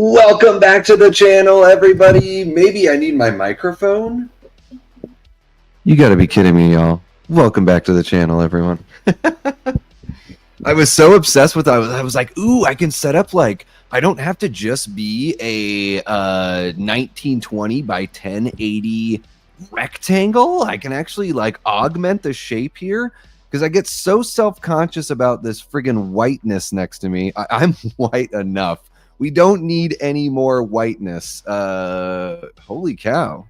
Welcome back to the channel, everybody. Maybe I need my microphone. You gotta be kidding me, y'all. Welcome back to the channel, everyone. I was so obsessed with it. I was like, ooh, I can set up like, I don't have to just be a 1920 by 1080 rectangle. I can actually like augment the shape here because I get so self-conscious about this friggin' whiteness next to me. I'm white enough. We don't need any more whiteness. Holy cow.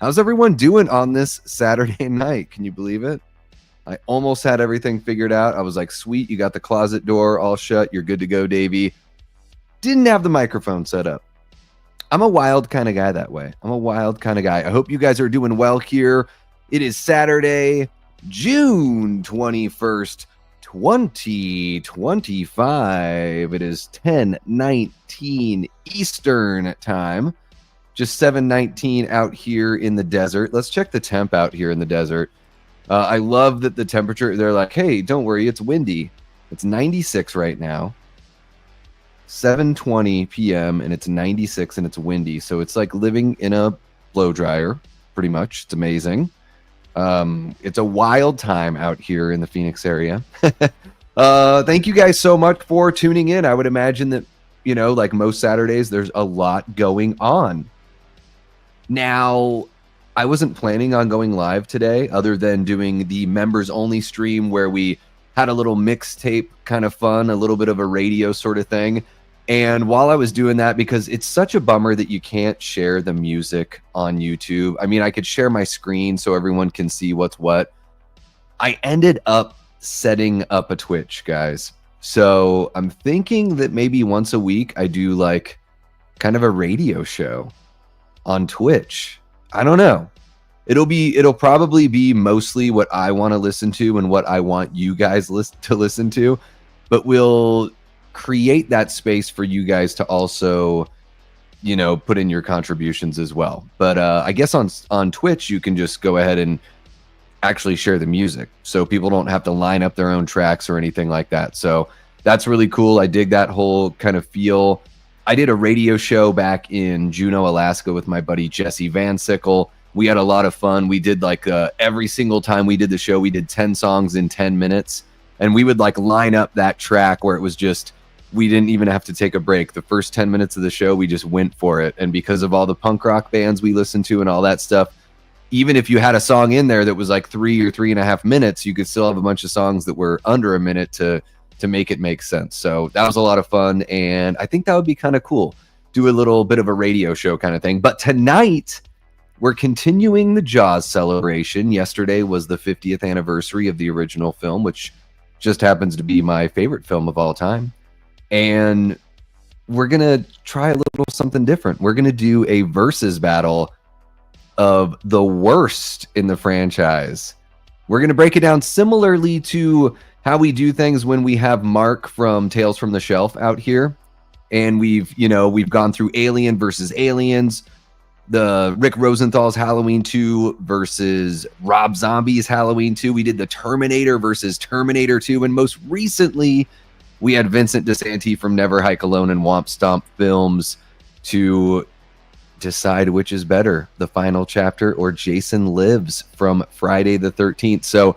How's everyone doing on this Saturday night? Can you believe it? I almost had everything figured out. I was like, sweet, you got the closet door all shut. You're good to go, Davey. Didn't have the microphone set up. I'm a wild kind of guy that way. I'm a wild kind of guy. I hope you guys are doing well here. It is Saturday, June 21st, 2025. It is 10:19 Eastern time. Just 7:19 out here in the desert. Let's check the temp out here in the desert. I love that the temperature, they're like, hey, don't worry, it's windy. It's 96 right now. 7:20 p.m. and it's 96 and it's windy. So it's like living in a blow dryer, pretty much. It's amazing. It's a wild time out here in the Phoenix area. Thank you guys so much for tuning in. I would imagine that, you know, like most Saturdays, there's a lot going on. Now, I wasn't planning on going live today other than doing the members only stream where we had a little mixtape kind of fun, a little bit of a radio sort of thing. And while I was doing that, because it's such a bummer that you can't share the music on YouTube. I mean, I could share my screen so everyone can see what's what. I ended up setting up a Twitch, guys. So I'm thinking that maybe once a week I do like kind of a radio show on Twitch. I don't know. It'll probably be mostly what I want to listen to and what I want you guys to listen to, but we'll create that space for you guys to also, you know, put in your contributions as well. But I guess on Twitch you can just go ahead and actually share the music, so people don't have to line up their own tracks or anything like that. So that's really cool. I dig that whole kind of feel. I did a radio show back in Juneau, Alaska with my buddy Jesse Van Sickle. We had a lot of fun. We did like every single time we did the show, we did 10 songs in 10 minutes. And we would like line up that track where it was just, we didn't even have to take a break. The first 10 minutes of the show, we just went for it. And because of all the punk rock bands we listened to and all that stuff, even if you had a song in there that was like 3 or 3.5 minutes, you could still have a bunch of songs that were under a minute to make it make sense. So that was a lot of fun, and I think that would be kind of cool. Do a little bit of a radio show kind of thing. But tonight, we're continuing the Jaws celebration. Yesterday was the 50th anniversary of the original film, which just happens to be my favorite film of all time. And we're going to try a little something different. We're going to do a versus battle of the worst in the franchise. We're going to break it down similarly to how we do things when we have Mark from Tales from the Shelf out here. And we've gone through Alien versus Aliens, the Rick Rosenthal's Halloween 2 versus Rob Zombie's Halloween 2. We did the Terminator versus Terminator 2. And most recently, we had Vincent DeSanti from Never Hike Alone and Womp Stomp Films to decide which is better, The Final Chapter or Jason Lives from Friday the 13th. So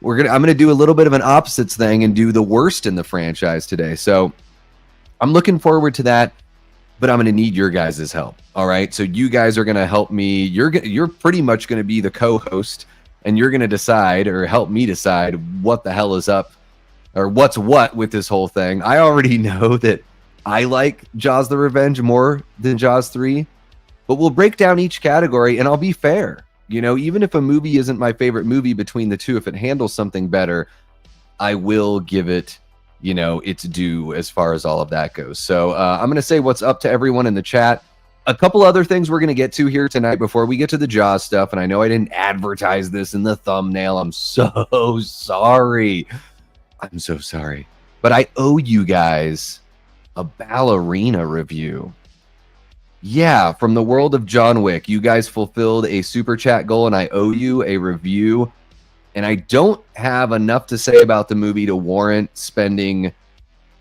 I'm gonna do a little bit of an opposites thing and do the worst in the franchise today. So I'm looking forward to that, but I'm gonna need your guys' help. All right, so you guys are gonna help me. You're pretty much gonna be the co-host, and you're gonna decide or help me decide what the hell is up or what's what with this whole thing. I already know that I like Jaws the Revenge more than Jaws 3, but we'll break down each category and I'll be fair. You know, even if a movie isn't my favorite movie between the two, if it handles something better, I will give it, you know, its due as far as all of that goes. So I'm going to say what's up to everyone in the chat. A couple other things we're going to get to here tonight before we get to the Jaws stuff. And I know I didn't advertise this in the thumbnail. I'm so sorry. I'm so sorry. But I owe you guys a ballerina review. Yeah, from the world of John Wick, you guys fulfilled a super chat goal and I owe you a review. And I don't have enough to say about the movie to warrant spending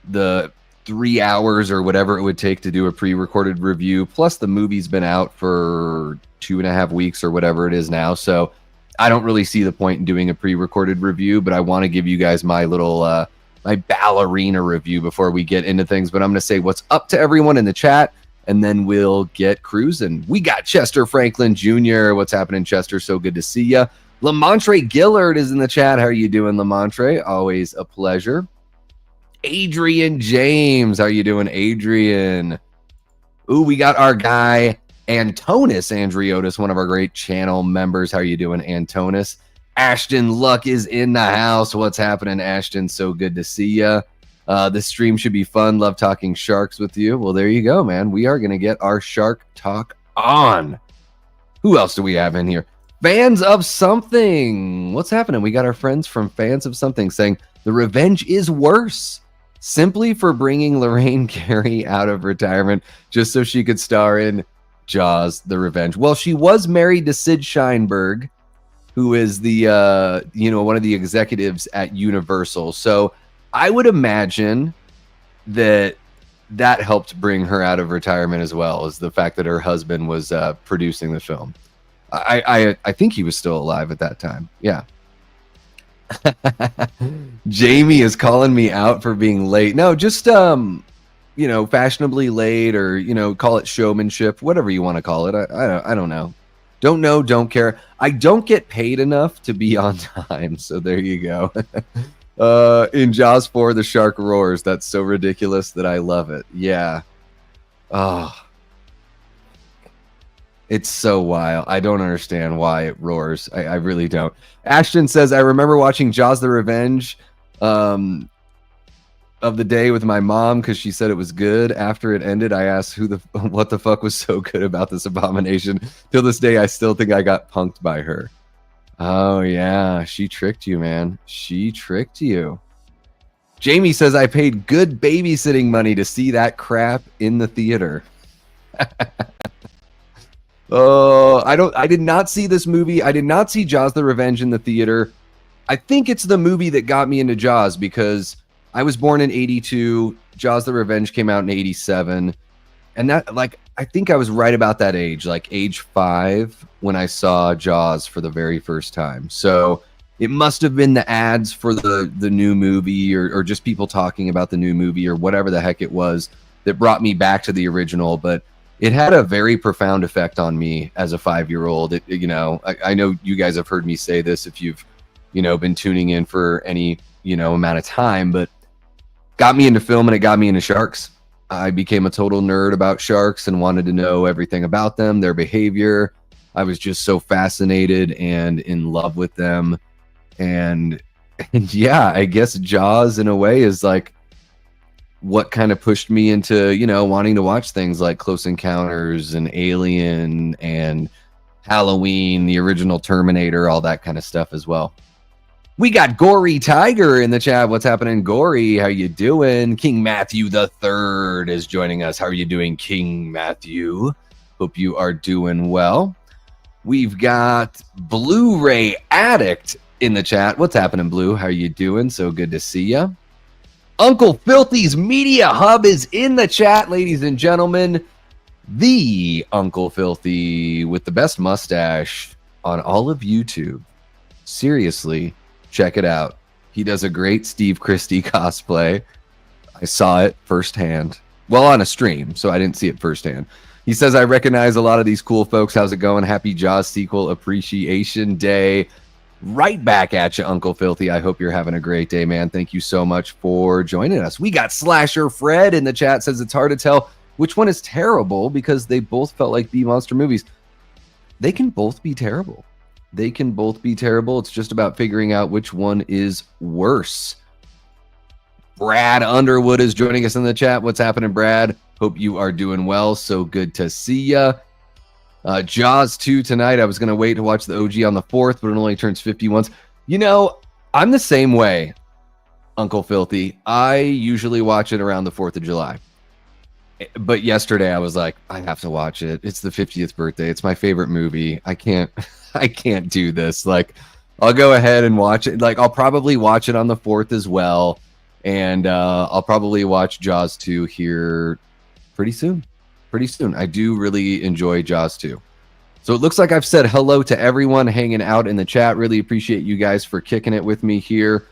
the 3 hours or whatever it would take to do a pre-recorded review. Plus the movie's been out for 2.5 weeks or whatever it is now. So I don't really see the point in doing a pre-recorded review, but I want to give you guys my little, my ballerina review before we get into things. But I'm going to say what's up to everyone in the chat, and then we'll get cruising. We got Chester Franklin Jr. What's happening, Chester? So good to see you. Lamontre Gillard is in the chat. How are you doing, Lamontre? Always a pleasure. Adrian James. How you doing, Adrian? Ooh, we got our guy, Antonis Andriotis, one of our great channel members. How are you doing, Antonis? Ashton Luck is in the house. What's happening, Ashton? So good to see you. This stream should be fun. Love talking sharks with you. Well, there you go, man. We are going to get our shark talk on. Who else do we have in here? Fans of Something. What's happening? We got our friends from Fans of Something saying The Revenge is worse. Simply for bringing Lorraine Gary out of retirement just so she could star in Jaws: The Revenge. Well, she was married to Sid Sheinberg, who is the one of the executives at Universal. So I would imagine that helped bring her out of retirement as well, as the fact that her husband was producing the film. I think he was still alive at that time. Yeah. Jamie is calling me out for being late. No, just fashionably late, or call it showmanship, whatever you want to call it. I don't know. Don't know, don't care. I don't get paid enough to be on time, so there you go. In Jaws 4, the shark roars. That's so ridiculous that I love it. Yeah. Oh. It's so wild. I don't understand why it roars. I really don't. Ashton says, I remember watching Jaws: The Revenge of the day with my mom because she said it was good. After it ended, I asked what the fuck was so good about this abomination. Till this day, I still think I got punked by her. Oh, yeah. She tricked you, man. She tricked you. Jamie says, I paid good babysitting money to see that crap in the theater. Oh, I did not see this movie. I did not see Jaws: The Revenge in the theater. I think it's the movie that got me into Jaws because I was born in 82. Jaws: The Revenge came out in 87. And that, I think I was right about that age, age 5, when I saw Jaws for the very first time. So it must have been the ads for the new movie, or just people talking about the new movie, or whatever the heck it was that brought me back to the original. But it had a very profound effect on me as a 5-year-old. I know you guys have heard me say this if you've, been tuning in for any, amount of time, but got me into film, and it got me into sharks. I became a total nerd about sharks and wanted to know everything about them, their behavior. I was just so fascinated and in love with them. And yeah, I guess Jaws in a way is what kind of pushed me into, wanting to watch things like Close Encounters and Alien and Halloween, the original Terminator, all that kind of stuff as well. We got Gory Tiger in the chat. What's happening, Gory? How you doing? King Matthew the Third is joining us. How are you doing, King Matthew? Hope you are doing well. We've got Blu-ray Addict in the chat. What's happening, Blue? How are you doing? So good to see you. Uncle Filthy's Media Hub is in the chat, ladies and gentlemen. The Uncle Filthy with the best mustache on all of YouTube. Seriously, check it out. He does a great Steve Christie cosplay. I saw it firsthand. Well, on a stream, so I didn't see it firsthand. He says, I recognize a lot of these cool folks. How's it going? Happy Jaws Sequel Appreciation Day. Right back at you, Uncle Filthy. I hope you're having a great day, man. Thank you so much for joining us. We got Slasher Fred in the chat. Says it's hard to tell which one is terrible because they both felt like B-monster movies. They can both be terrible. They can both be terrible. It's just about figuring out which one is worse. Brad Underwood is joining us in the chat. What's happening, Brad? Hope you are doing well. So good to see ya. Jaws 2 tonight. I was going to wait to watch the OG on the 4th, but it only turns 50 once. I'm the same way, Uncle Filthy. I usually watch it around the 4th of July. But yesterday I was like, I have to watch it. It's the 50th birthday. It's my favorite movie. I can't do this. I'll go ahead and watch it. I'll probably watch it on the 4th as well. And I'll probably watch Jaws 2 here pretty soon. Pretty soon. I do really enjoy Jaws 2. So it looks like I've said hello to everyone hanging out in the chat. Really appreciate you guys for kicking it with me here.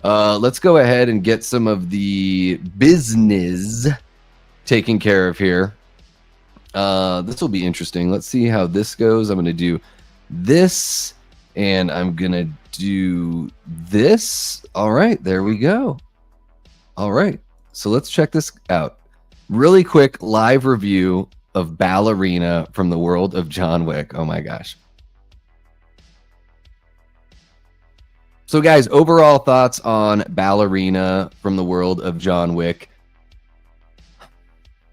Let's go ahead and get some of the business taken care of here. This will be interesting. Let's see how this goes. I'm going to do this, and I'm going to do this. All right, there we go. All right, so let's check this out. Really quick live review of Ballerina from the world of John Wick. Oh my gosh. So guys, overall thoughts on Ballerina from the world of John Wick.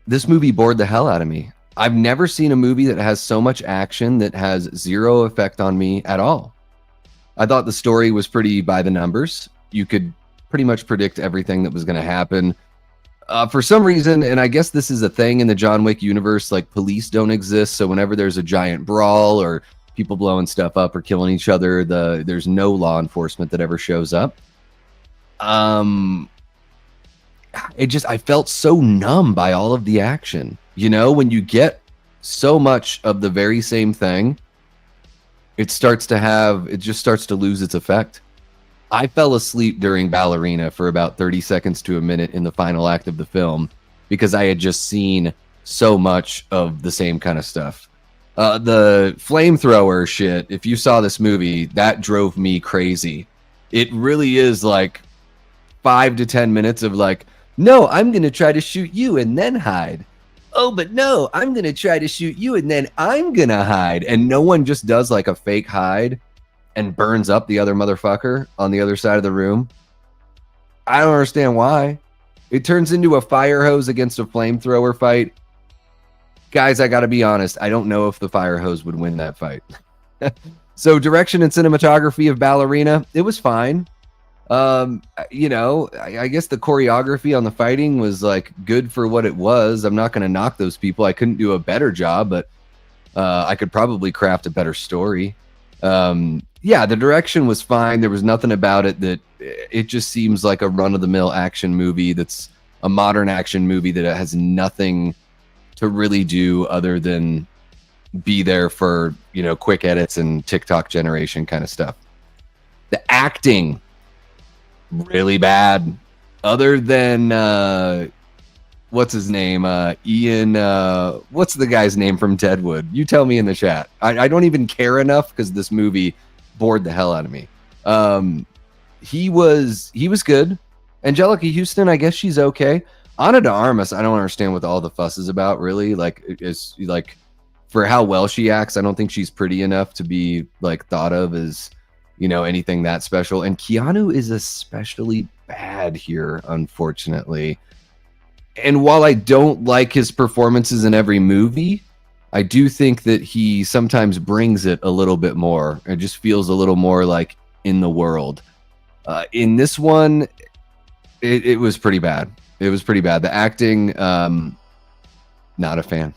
This movie bored the hell out of me. I've never seen a movie that has so much action that has zero effect on me at all. I thought the story was pretty by the numbers. You could pretty much predict everything that was going to happen. For some reason, and I guess this is a thing in the John Wick universe, like police don't exist. So whenever there's a giant brawl or people blowing stuff up or killing each other, there's no law enforcement that ever shows up. I felt so numb by all of the action. You know, when you get so much of the very same thing, it just starts to lose its effect. I fell asleep during Ballerina for about 30 seconds to a minute in the final act of the film because I had just seen so much of the same kind of stuff. The flamethrower shit, if you saw this movie, that drove me crazy. It really is like 5 to 10 minutes of like, no, I'm going to try to shoot you and then hide. Oh, but no, I'm going to try to shoot you and then I'm going to hide. And no one just does like a fake hide and burns up the other motherfucker on the other side of the room. I don't understand why. It turns into a fire hose against a flamethrower fight. Guys, I gotta be honest. I don't know if the fire hose would win that fight. So direction and cinematography of Ballerina, it was fine. You know, I guess the choreography on the fighting was like good for what it was. I'm not going to knock those people. I couldn't do a better job, but I could probably craft a better story. Yeah, the direction was fine. There was nothing about it that it just seems like a run-of-the-mill action movie that's a modern action movie that has nothing to really do other than be there for, you know, quick edits and TikTok generation kind of stuff. The acting, really bad. Other than, what's his name? Ian, what's the guy's name from Deadwood? You tell me in the chat. I don't even care enough because this movie bored the hell out of me. He was good. Angelica Houston, I guess she's okay. Ana de Armas, I don't understand what all the fuss is about, really. Like, it's like for how well she acts, I don't think she's pretty enough to be like thought of as, you know, anything that special. And Keanu is especially bad here, unfortunately. And while I don't like his performances in every movie, I do think that he sometimes brings it a little bit more. It just feels a little more like in the world. In this one, it was pretty bad. It was pretty bad. The acting, not a fan.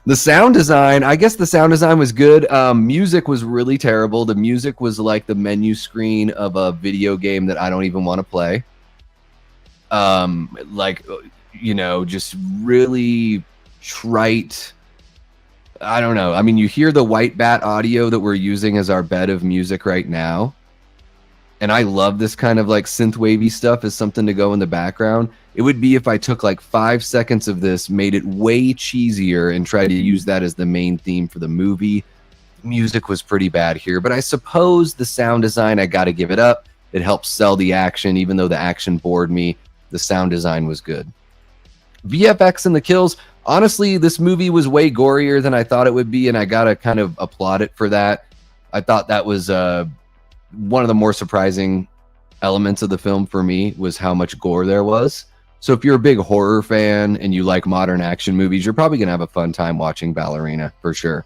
The sound design, I guess the sound design was good. Music was really terrible. The music was like the menu screen of a video game that I don't even want to play. Like, you know, just really trite. I don't know. I mean, you hear the White Bat audio that we're using as our bed of music right now. And I love this kind of like synth wavy stuff as something to go in the background. It would be if I took like 5 seconds of this, made it way cheesier, and tried to use that as the main theme for the movie. Music was pretty bad here, but I suppose the sound design, I got to give it up. It helps sell the action, even though the action bored me. The sound design was good. VFX and the kills, honestly, this movie was way gorier than I thought it would be, and I got to kind of applaud it for that. I thought that was one of the more surprising elements of the film for me, was how much gore there was. So if you're a big horror fan and you like modern action movies, you're probably going to have a fun time watching Ballerina, for sure.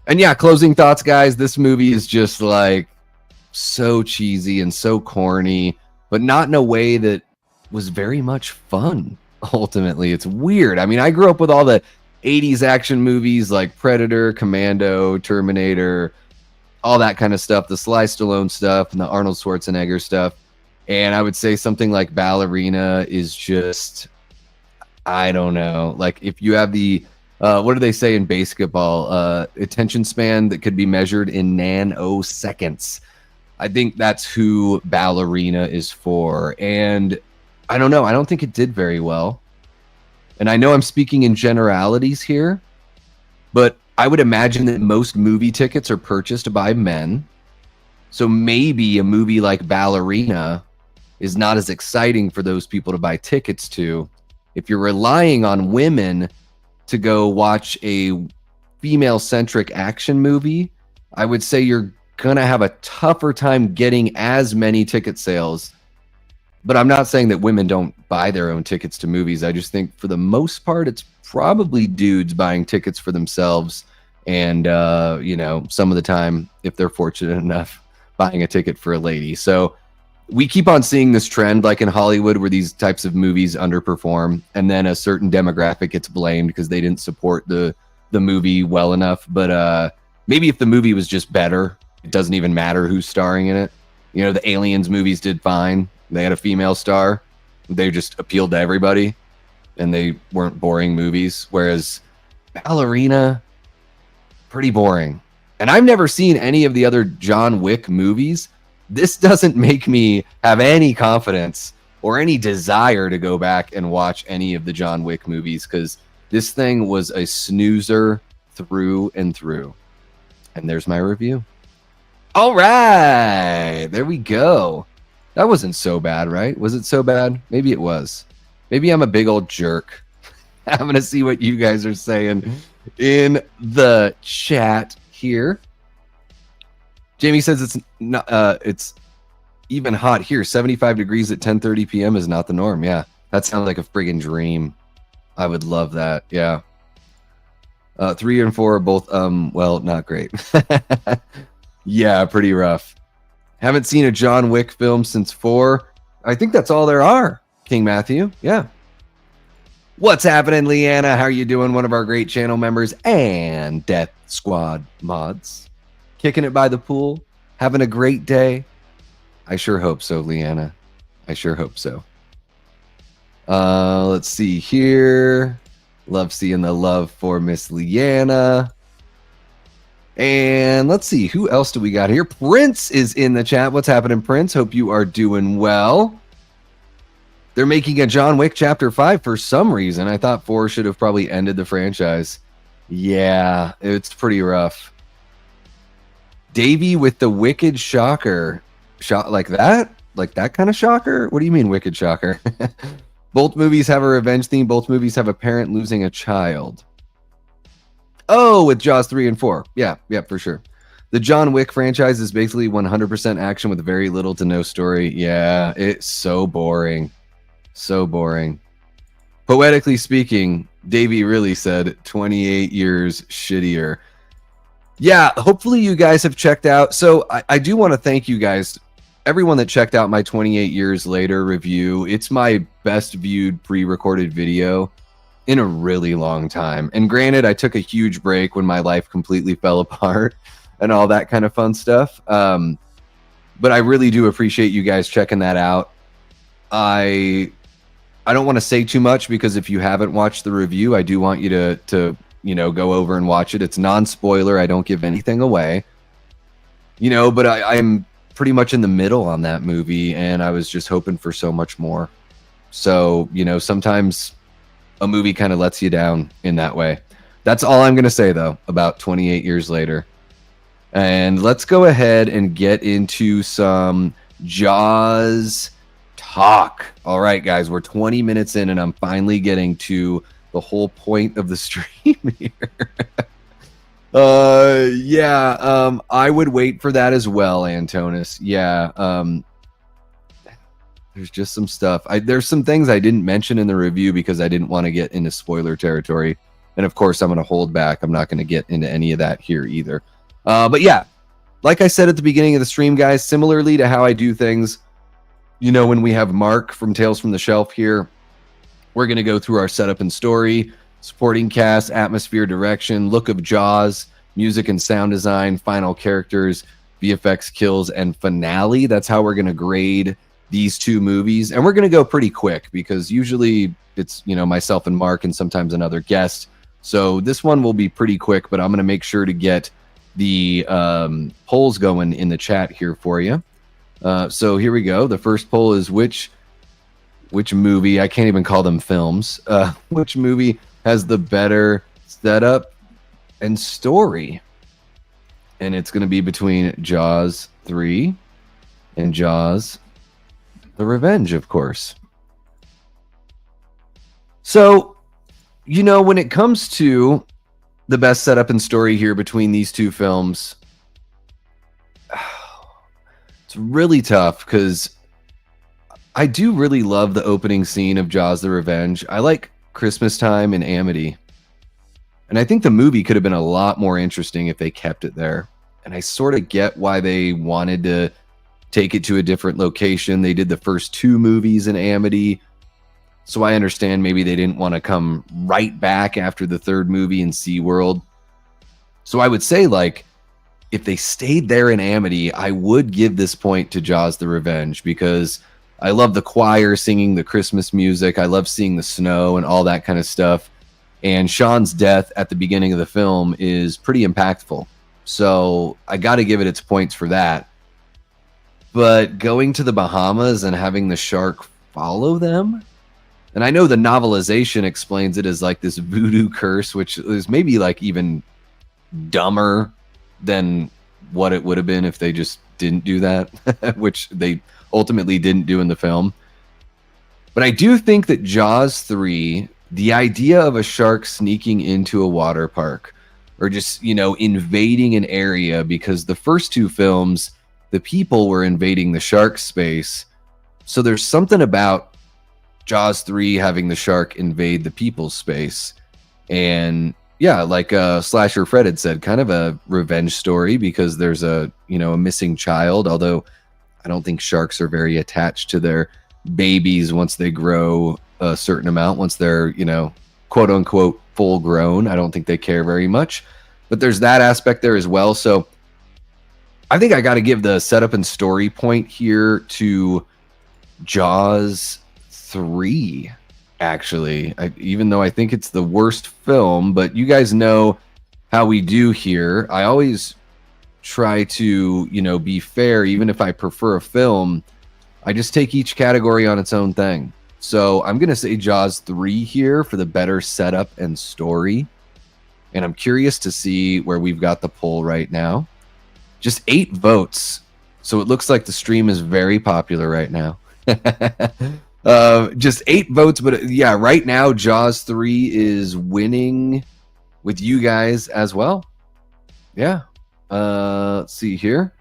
And yeah, closing thoughts, guys. This movie is just like so cheesy and so corny, but not in a way that was very much fun. Ultimately, it's weird. I mean, I grew up with all the 80s action movies like Predator, Commando, Terminator, all that kind of stuff, the Sly Stallone stuff and the Arnold Schwarzenegger stuff. And I would say something like Ballerina is just, I don't know. Like if you have the, what do they say in basketball? Attention span that could be measured in nanoseconds. I think that's who Ballerina is for. And I don't know. I don't think it did very well. And I know I'm speaking in generalities here, but I would imagine that most movie tickets are purchased by men. So maybe a movie like Ballerina is not as exciting for those people to buy tickets to. If you're relying on women to go watch a female-centric action movie, I would say you're going to have a tougher time getting as many ticket sales. But I'm not saying that women don't buy their own tickets to movies. I just think for the most part, it's probably dudes buying tickets for themselves. And, you know, some of the time, if they're fortunate enough, buying a ticket for a lady. So we keep on seeing this trend, like in Hollywood, where these types of movies underperform, and then a certain demographic gets blamed because they didn't support the movie well enough. But maybe if the movie was just better, it doesn't even matter who's starring in it. You know, the Aliens movies did fine. They had a female star. They just appealed to everybody, and they weren't boring movies. Whereas Ballerina, pretty boring. And I've never seen any of the other John Wick movies. This doesn't make me have any confidence or any desire to go back and watch any of the John Wick movies, because this thing was a snoozer through and through. And there's my review. All right, there we go. That wasn't so bad, right? Was it so bad? Maybe it was. Maybe I'm a big old jerk. I'm going to see what you guys are saying in the chat here. Jamie says it's not, it's even hot here. 75 degrees at 10:30 p.m. is not the norm. Yeah, that sounds like a friggin' dream. I would love that. Yeah. 3 and 4 are both, well, not great. Yeah, pretty rough. Haven't seen a John Wick film since 4. I think that's all there are, King Matthew. Yeah. What's happening, Leanna? How are you doing? One of our great channel members and Death Squad mods. Kicking it by the pool. Having a great day. I sure hope so, Leanna. I sure hope so. Let's see here. Love seeing the love for Miss Leanna. And let's see, who else do we got here? Prince is in the chat. What's happening, Prince? Hope you are doing well. They're making a John Wick Chapter 5 for some reason. I thought 4 should have probably ended the franchise. Yeah, it's pretty rough. Davey with the wicked shocker. Like that? Like that kind of shocker? What do you mean wicked shocker? Both movies have a revenge theme. Both movies have a parent losing a child. Oh, with Jaws 3 and 4. Yeah, for sure. The John Wick franchise is basically 100% action with very little to no story. Yeah, it's so boring. So boring. Poetically speaking, Davey really said 28 years shittier. Yeah, hopefully you guys have checked out. So I do want to thank you guys, everyone that checked out my 28 years later review. It's my best viewed pre-recorded video in a really long time. And granted, I took a huge break when my life completely fell apart and all that kind of fun stuff. But I really do appreciate you guys checking that out. I don't want to say too much because if you haven't watched the review, I do want you to you know, go over and watch it. It's non-spoiler. I don't give anything away. You know, but I'm pretty much in the middle on that movie, and I was just hoping for so much more. So, you know, sometimes a movie kind of lets you down in that way. That's all I'm going to say, though, about 28 years later. And let's go ahead and get into some Jaws talk. All right, guys, we're 20 minutes in, and I'm finally getting to the whole point of the stream here. I would wait for that as well, Antonis. Yeah, there's just some stuff. There's some things I didn't mention in the review because I didn't want to get into spoiler territory. And of course, I'm going to hold back. I'm not going to get into any of that here either. But yeah, like I said at the beginning of the stream, guys, similarly to how I do things, you know, when we have Mark from Tales from the Shelf here, we're going to go through our setup and story, supporting cast, atmosphere, direction, look of Jaws, music and sound design, final characters, VFX kills, and finale. That's how we're going to grade these two movies. And we're going to go pretty quick because usually it's, myself and Mark and sometimes another guest. So this one will be pretty quick, but I'm going to make sure to get the polls going in the chat here for you. So here we go. The first poll is which movie, I can't even call them films, which movie has the better setup and story? And it's going to be between Jaws 3 and Jaws the Revenge, of course. So, when it comes to the best setup and story here between these two films, it's really tough because I do really love the opening scene of Jaws the Revenge. I like Christmas time in Amity. And I think the movie could have been a lot more interesting if they kept it there. And I sort of get why they wanted to take it to a different location. They did the first two movies in Amity. So I understand maybe they didn't want to come right back after the third movie in SeaWorld. So I would say, if they stayed there in Amity, I would give this point to Jaws the Revenge because I love the choir singing the Christmas music. I love seeing the snow and all that kind of stuff. And Sean's death at the beginning of the film is pretty impactful. So I got to give it its points for that. But going to the Bahamas and having the shark follow them, and I know the novelization explains it as this voodoo curse, which is maybe even dumber than what it would have been if they just didn't do that, which they ultimately didn't do in the film. But I do think that Jaws 3, the idea of a shark sneaking into a water park or just, invading an area, because the first two films, the people were invading the shark space. So there's something about Jaws 3 having the shark invade the people's space. And yeah, Slasher Fred had said, kind of a revenge story because there's a missing child, although I don't think sharks are very attached to their babies once they grow a certain amount. Once they're, quote unquote, full grown, I don't think they care very much. But there's that aspect there as well. So I think I got to give the setup and story point here to Jaws 3, actually. Even though I think it's the worst film, but you guys know how we do here. I always try to, be fair. Even if I prefer a film, I just take each category on its own thing. So I'm going to say Jaws 3 here for the better setup and story. And I'm curious to see where we've got the poll right now. Just 8 votes. So it looks like the stream is very popular right now. Just 8 votes. But yeah, right now, Jaws 3 is winning with you guys as well. Yeah. Let's see here.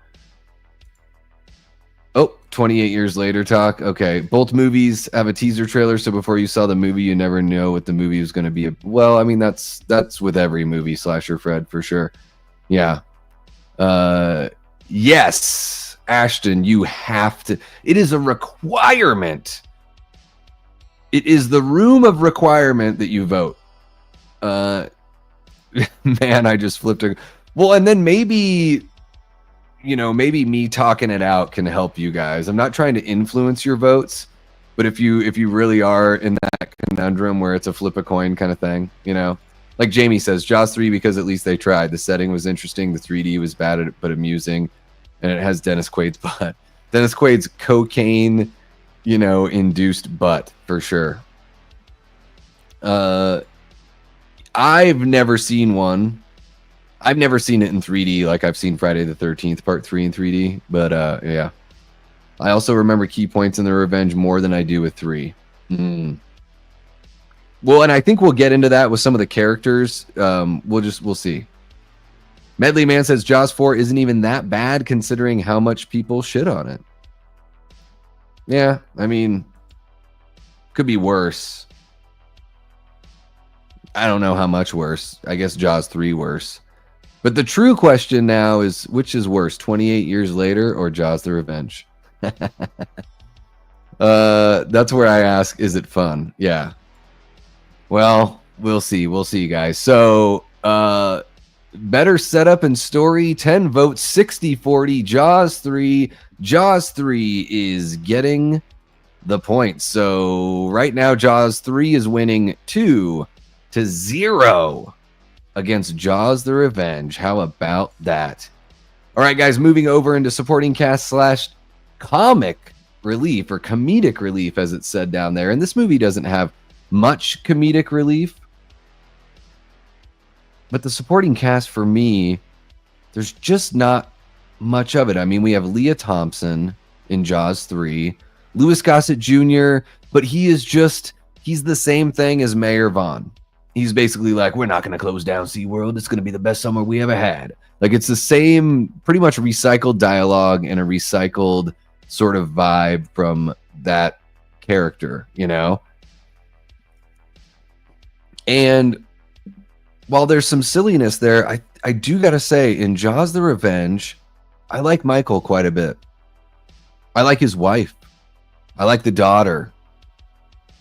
Oh, 28 years later talk. Okay. Both movies have a teaser trailer. So before you saw the movie, you never know what the movie was going to be. Well, I mean, that's with every movie, Slasher Fred, for sure. Yeah. Yes, Ashton, you have to. It is a requirement. It is the room of requirement that you vote. Man, I just flipped a. Well, and then maybe me talking it out can help you guys. I'm not trying to influence your votes, but if you really are in that conundrum where it's a flip a coin kind of thing, like Jamie says, Jaws 3 because at least they tried. The setting was interesting. The 3D was bad but amusing, and it has Dennis Quaid's butt. Dennis Quaid's cocaine, induced butt for sure. I've never seen one. I've never seen it in 3D like I've seen Friday the 13th Part 3 in 3D. But yeah. I also remember key points in The Revenge more than I do with 3. Well, and I think we'll get into that with some of the characters. We'll see. Medley Man says Jaws 4 isn't even that bad considering how much people shit on it. Yeah, I mean, could be worse. I don't know how much worse. I guess Jaws 3 worse. But the true question now is, which is worse, 28 years later or Jaws the Revenge? That's where I ask, is it fun? Yeah. Well, we'll see. We'll see, guys. So, better setup and story, 10 votes, 60-40, Jaws 3, Jaws 3 is getting the points. So right now, Jaws 3 is winning 2-0 against Jaws the Revenge. How about that? All right, guys, moving over into supporting cast / comic relief, or comedic relief, as it's said down there. And this movie doesn't have much comedic relief, but the supporting cast for me, there's just not much of it. I mean, we have Leah Thompson in Jaws 3, Louis Gossett Jr., but he's the same thing as Mayor Vaughn. He's basically like, we're not going to close down SeaWorld. It's going to be the best summer we ever had. Like, it's the same, pretty much recycled dialogue and a recycled sort of vibe from that character, you know? And while there's some silliness there, I do got to say, in Jaws the Revenge, I like Michael quite a bit. I like his wife. I like the daughter.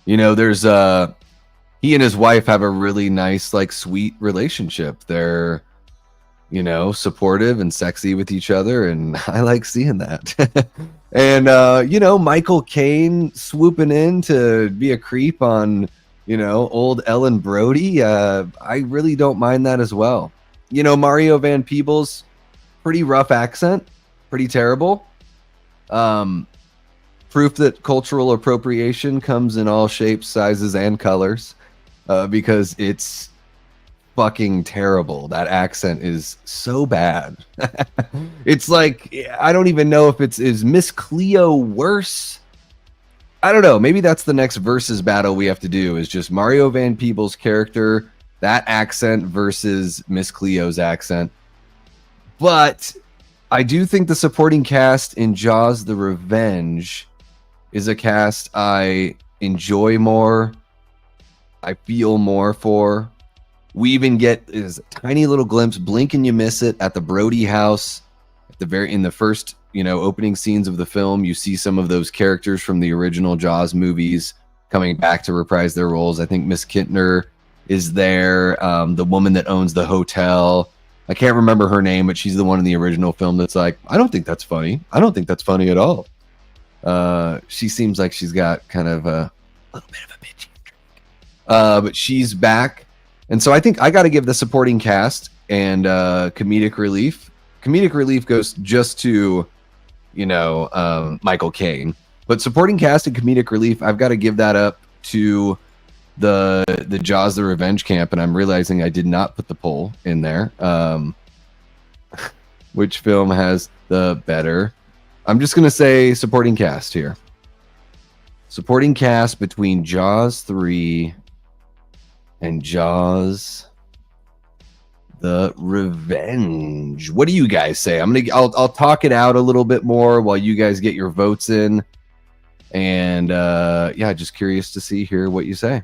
You know, there's he and his wife have a really nice, like, sweet relationship. They're, you know, supportive and sexy with each other, and I like seeing that. And you know, Michael Caine swooping in to be a creep on, you know, old Ellen Brody. I really don't mind that as well. You know, Mario Van Peebles, pretty rough accent, pretty terrible. Proof that cultural appropriation comes in all shapes, sizes, and colors, because it's fucking terrible. That accent is so bad. It's like, I don't even know if is Miss Cleo worse? I don't know. Maybe that's the next versus battle we have to do, is just Mario Van Peebles' character, that accent versus Miss Cleo's accent. But I do think the supporting cast in Jaws the Revenge is a cast I enjoy more, I feel more for. We even get is a tiny little glimpse, blink and you miss it, at the Brody house at in the first, you know, opening scenes of the film. You see some of those characters from the original Jaws movies coming back to reprise their roles. I think Miss Kintner is there, the woman that owns the hotel. I can't remember her name, but she's the one in the original film that's like, I don't think that's funny. I don't think that's funny at all. She seems like she's got kind of a little bit of a bitchy. But she's back. And so I think I got to give the supporting cast and comedic relief. Comedic relief goes just to, you know, Michael Caine. But supporting cast and comedic relief, I've got to give that up to the Jaws the Revenge camp. And I'm realizing I did not put the poll in there. Which film has the better? I'm just going to say supporting cast here. Supporting cast between Jaws 3 and Jaws the Revenge. What do you guys say? I'll talk it out a little bit more while you guys get your votes in. And yeah, just curious to hear what you say.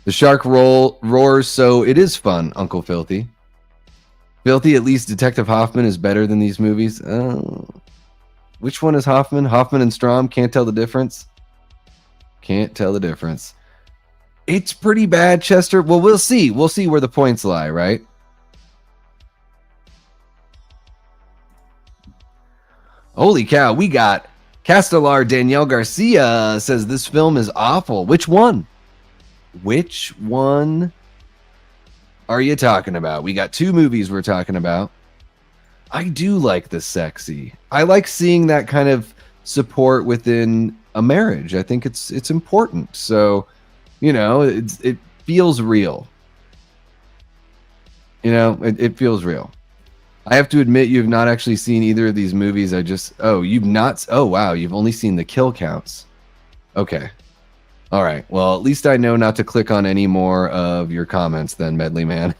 The shark roars, so it is fun, Uncle Filthy. Filthy, at least Detective Hoffman is better than these movies. Which one is Hoffman? Hoffman and Strom, can't tell the difference. Can't tell the difference. It's pretty bad, Chester. Well, we'll see. We'll see where the points lie, right? Holy cow, we got Castellar Danielle Garcia says this film is awful. Which one? Which one are you talking about? We got two movies we're talking about. I do like the sexy. I like seeing that kind of support within a marriage. I think it's important. So, you know, it feels real. You know, it feels real. I have to admit, you've not actually seen either of these movies. You've not. Oh, wow. You've only seen the kill counts. Okay. All right. Well, at least I know not to click on any more of your comments then, Medley Man.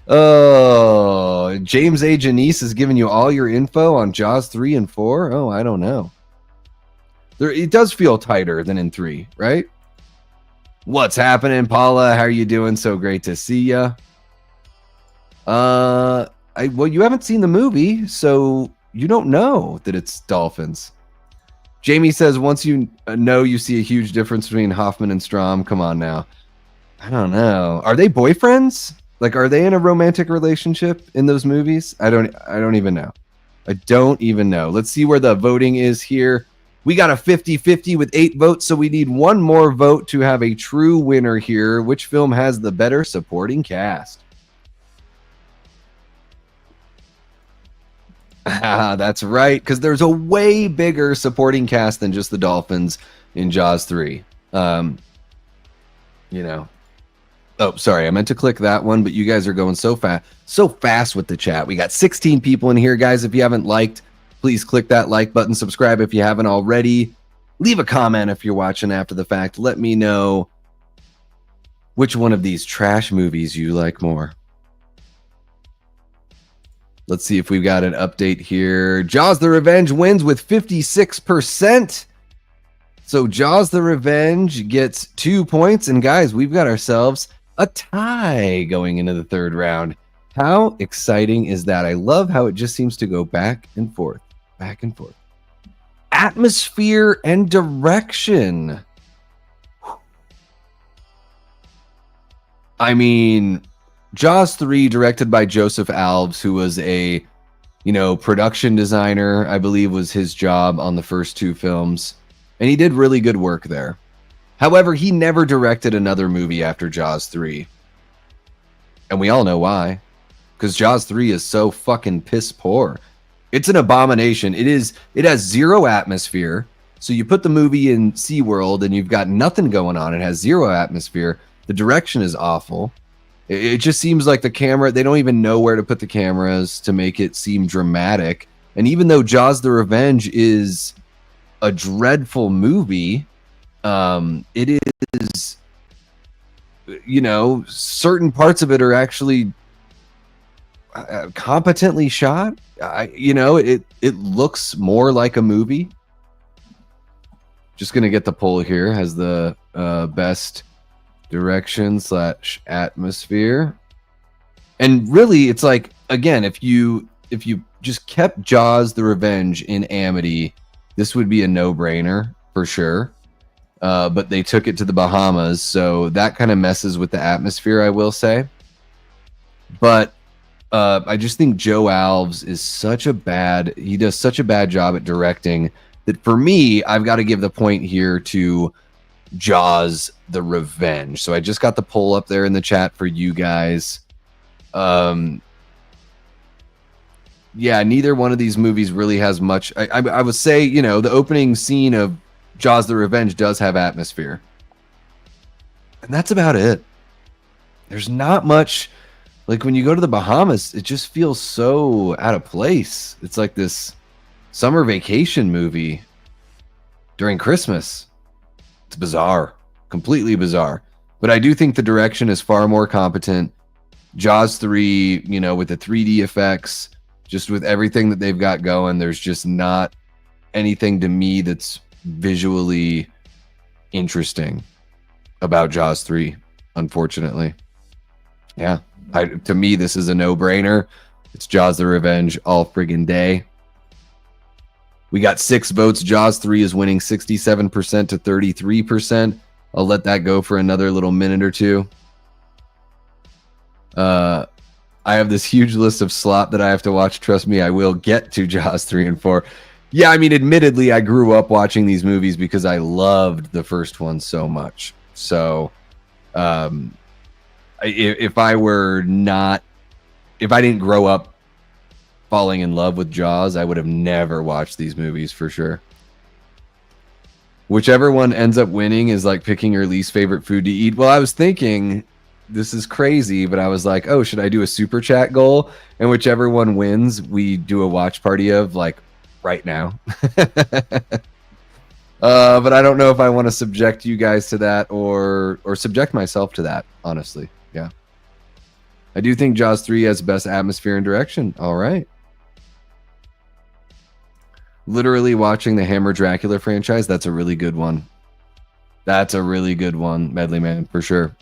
Oh, James A. Janice is giving you all your info on Jaws 3 and 4. Oh, I don't know. It does feel tighter than in 3, right? What's happening, Paula? How are you doing? So great to see ya. Well, you haven't seen the movie, so you don't know that it's dolphins. Jamie says, once you know, you see a huge difference between Hoffman and Strom. Come on now. I don't know. Are they boyfriends? Like, are they in a romantic relationship in those movies? I don't even know. I don't even know. Let's see where the voting is here. We got a 50-50 with 8 votes, so we need one more vote to have a true winner here. Which film has the better supporting cast? That's right, because there's a way bigger supporting cast than just the dolphins in Jaws 3. You know. Oh, sorry, I meant to click that one, but you guys are going so fast with the chat. We got 16 people in here, guys. If you haven't liked, please click that like button. Subscribe if you haven't already. Leave a comment if you're watching after the fact. Let me know which one of these trash movies you like more. Let's see if we've got an update here. Jaws the Revenge wins with 56%. So Jaws the Revenge gets 2 points. And guys, we've got ourselves a tie going into the third round. How exciting is that? I love how it just seems to go back and forth, back and forth. Atmosphere and direction. I mean, Jaws 3, directed by Joseph Alves, who was a, production designer, I believe was his job on the first 2 films. And he did really good work there. However, he never directed another movie after Jaws 3. And we all know why. Because Jaws 3 is so fucking piss poor. It's an abomination. It has zero atmosphere. So you put the movie in SeaWorld and you've got nothing going on. It has zero atmosphere. The direction is awful. It just seems like the camera, they don't even know where to put the cameras to make it seem dramatic. And even though Jaws the Revenge is a dreadful movie, it is, certain parts of it are actually competently shot. It looks more like a movie. Just gonna get the poll here. Has the best direction / atmosphere. And really, it's like, again, if you just kept Jaws the Revenge in Amity, this would be a no-brainer for sure. But they took it to the Bahamas, so that kind of messes with the atmosphere, I will say. But I just think Joe Alves is he does such a bad job at directing that for me, I've got to give the point here to Jaws the Revenge. So I just got the poll up there in the chat for you guys. Yeah, neither one of these movies really has much. I would say, the opening scene of Jaws the Revenge does have atmosphere. And that's about it. There's not much. Like when you go to the Bahamas, it just feels so out of place. It's like this summer vacation movie during Christmas. It's bizarre, completely bizarre. But I do think the direction is far more competent. Jaws 3, with the 3D effects, just with everything that they've got going, there's just not anything to me that's visually interesting about Jaws 3, unfortunately. Yeah, to me, this is a no-brainer. It's Jaws the Revenge all friggin' day. We got 6 votes. Jaws 3 is winning 67% to 33%. I'll let that go for another little minute or two. I have this huge list of slop that I have to watch. Trust me, I will get to Jaws 3 and 4. Yeah, I mean, admittedly, I grew up watching these movies because I loved the first one so much. So, if I didn't grow up falling in love with Jaws, I would have never watched these movies for sure. Whichever one ends up winning is like picking your least favorite food to eat. Well, I was thinking, this is crazy, but I was like, oh, should I do a super chat goal? And whichever one wins, we do a watch party of, like, right now. But I don't know if I want to subject you guys to that or subject myself to that, honestly. Yeah. I do think Jaws 3 has best atmosphere and direction. All right. Literally watching the Hammer Dracula franchise. That's a really good one. That's a really good one, Medley Man, for sure.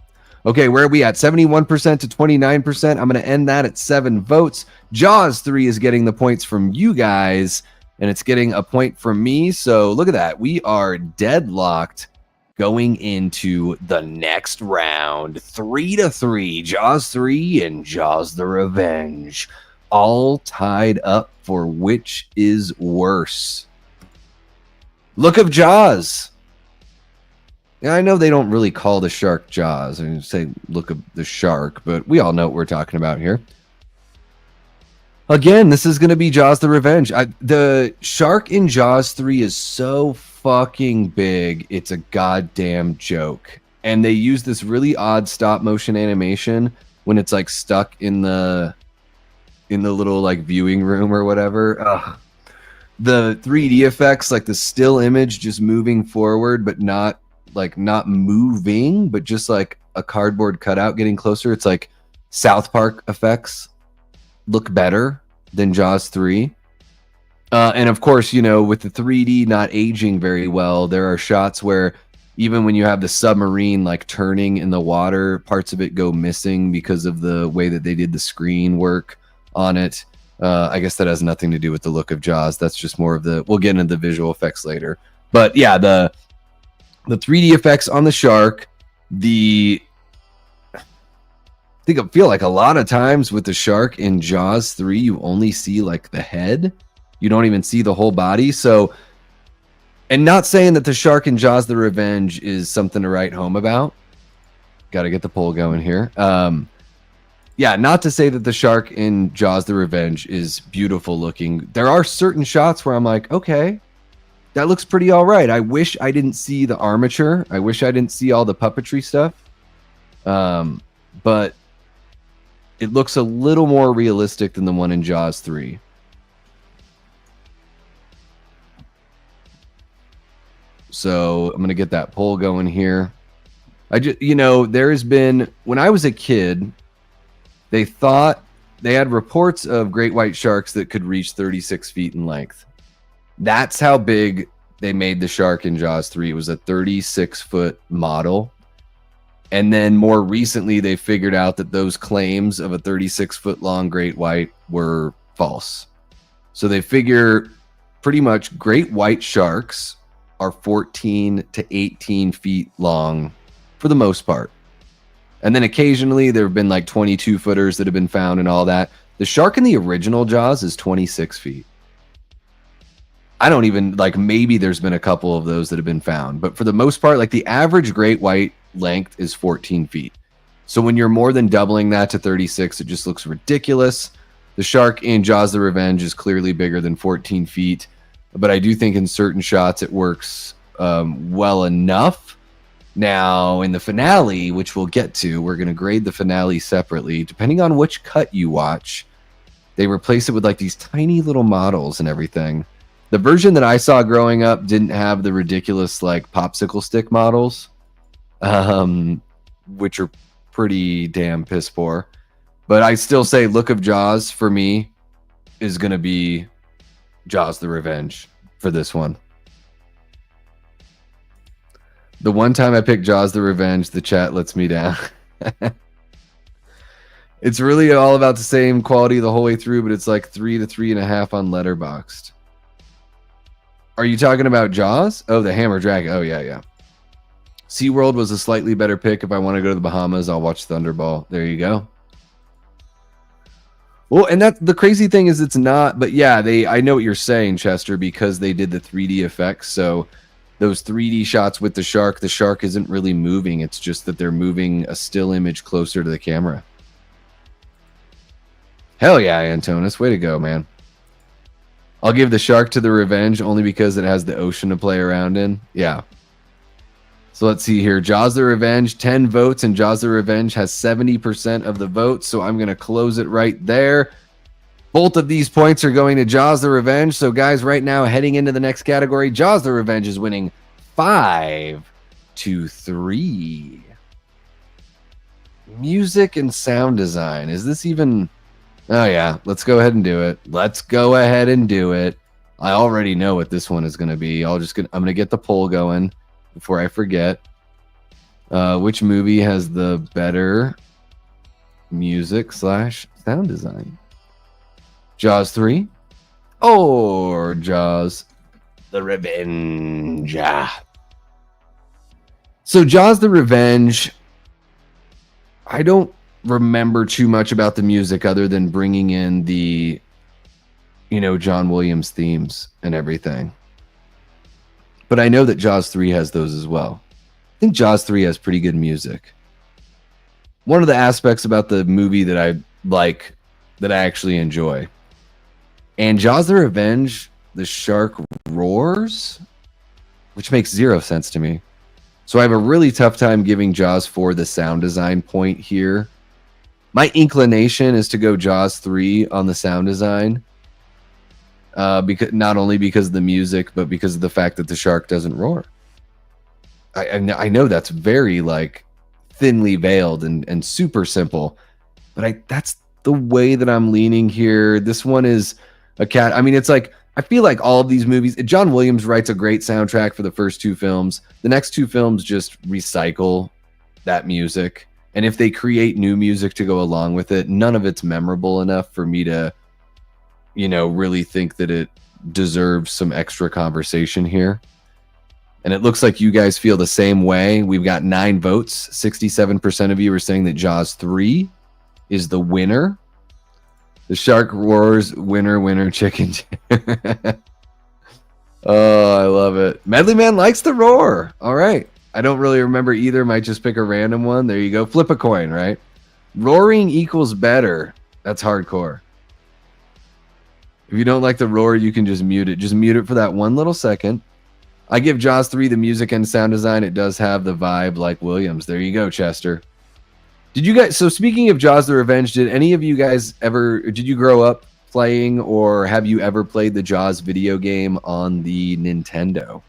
Okay, where are we at? 71% to 29%. I'm going to end that at 7 votes. Jaws 3 is getting the points from you guys, and it's getting a point from me. So look at that. We are deadlocked going into the next round. 3-3, Jaws 3 and Jaws the Revenge, all tied up for which is worse. Look of Jaws. Yeah, I know they don't really call the shark Jaws and say look of the shark, but we all know what we're talking about here. Again, this is going to be Jaws the Revenge. The shark in Jaws 3 is so fucking big, it's a goddamn joke. And they use this really odd stop motion animation when it's like stuck in the little like viewing room or whatever. Ugh. The 3D effects, like the still image just moving forward, but not moving, but just like a cardboard cutout getting closer. It's like South Park effects look better than Jaws 3. And of course, you know, with the 3D not aging very well, there are shots where even when you have the submarine like turning in the water, parts of it go missing because of the way that they did the screen work on it. I guess that has nothing to do with the look of Jaws. That's just more of we'll get into the visual effects later. But yeah, the 3D effects on the shark, I feel like a lot of times with the shark in Jaws 3, you only see like the head. You don't even see the whole body. So, and not saying that the shark in Jaws the Revenge is something to write home about. Got to get the poll going here. Yeah, not to say that the shark in Jaws the Revenge is beautiful looking. There are certain shots where I'm like, okay, that looks pretty all right. I wish I didn't see the armature. I wish I didn't see all the puppetry stuff. But it looks a little more realistic than the one in Jaws 3. So I'm going to get that poll going here. There has been, when I was a kid, they thought they had reports of great white sharks that could reach 36 feet in length. That's how big they made the shark in Jaws 3. It was a 36-foot model. And then more recently, they figured out that those claims of a 36-foot long great white were false. So they figure pretty much great white sharks are 14 to 18 feet long for the most part. And then occasionally there have been like 22 footers that have been found and all that. The shark in the original Jaws is 26 feet. I don't even, like, maybe there's been a couple of those that have been found. But for the most part, like, the average great white length is 14 feet. So when you're more than doubling that to 36, it just looks ridiculous. The shark in Jaws the Revenge is clearly bigger than 14 feet. But I do think in certain shots it works well enough. Now, in the finale, which we'll get to, we're going to grade the finale separately. Depending on which cut you watch, they replace it with, like, these tiny little models and everything. The version that I saw growing up didn't have the ridiculous, like, popsicle stick models, which are pretty damn piss poor. But I still say Look of Jaws, for me, is going to be Jaws the Revenge for this one. The one time I picked Jaws the Revenge, the chat lets me down. It's really all about the same quality the whole way through, but it's like 3 to 3.5 on Letterboxd. Are you talking about Jaws? Oh, the Hammer Dragon. Oh, yeah. SeaWorld was a slightly better pick. If I want to go to the Bahamas, I'll watch Thunderball. There you go. Well, and that the crazy thing is it's not, but yeah, I know what you're saying, Chester, because they did the 3D effects. So those 3D shots with the shark isn't really moving. It's just that they're moving a still image closer to the camera. Hell yeah, Antonis. Way to go, man. I'll give the shark to the Revenge only because it has the ocean to play around in. Yeah. So let's see here. Jaws the Revenge, 10 votes, and Jaws the Revenge has 70% of the votes. So I'm going to close it right there. Both of these points are going to Jaws the Revenge. So guys, right now, heading into the next category, Jaws the Revenge is winning 5-3. Music and sound design. Is this even... Oh, yeah. Let's go ahead and do it. I already know what this one is going to be. I'm going to get the poll going before I forget. Which movie has the better music / sound design? Jaws 3 or Jaws the Revenge? So Jaws the Revenge, I don't remember too much about the music other than bringing in the, John Williams themes and everything. But I know that Jaws 3 has those as well. I think Jaws 3 has pretty good music. One of the aspects about the movie that I like, that I actually enjoy. And Jaws the Revenge, the shark roars, which makes zero sense to me. So I have a really tough time giving Jaws 4 the sound design point here. My inclination is to go Jaws 3 on the sound design. Because not only because of the music, but because of the fact that the shark doesn't roar. I know that's very like thinly veiled and super simple, but that's the way that I'm leaning here. This one is a cat. I mean, it's like, I feel like all of these movies, John Williams writes a great soundtrack for the first two films. The next two films just recycle that music. And if they create new music to go along with it, none of it's memorable enough for me to, really think that it deserves some extra conversation here. And it looks like you guys feel the same way. We've got 9 votes. 67% of you are saying that Jaws 3 is the winner. The shark roars, winner, winner, chicken. Oh, I love it. Medley Man likes the roar. All right. I don't really remember either. Might just pick a random one. There you go. Flip a coin, right? Roaring equals better. That's hardcore. If you don't like the roar, you can just mute it. Just mute it for that one little second. I give Jaws 3 the music and sound design. It does have the vibe like Williams. There you go, Chester. Did you guys, so speaking of Jaws the Revenge, did any of you guys did you grow up playing, or have you ever played the Jaws video game on the Nintendo?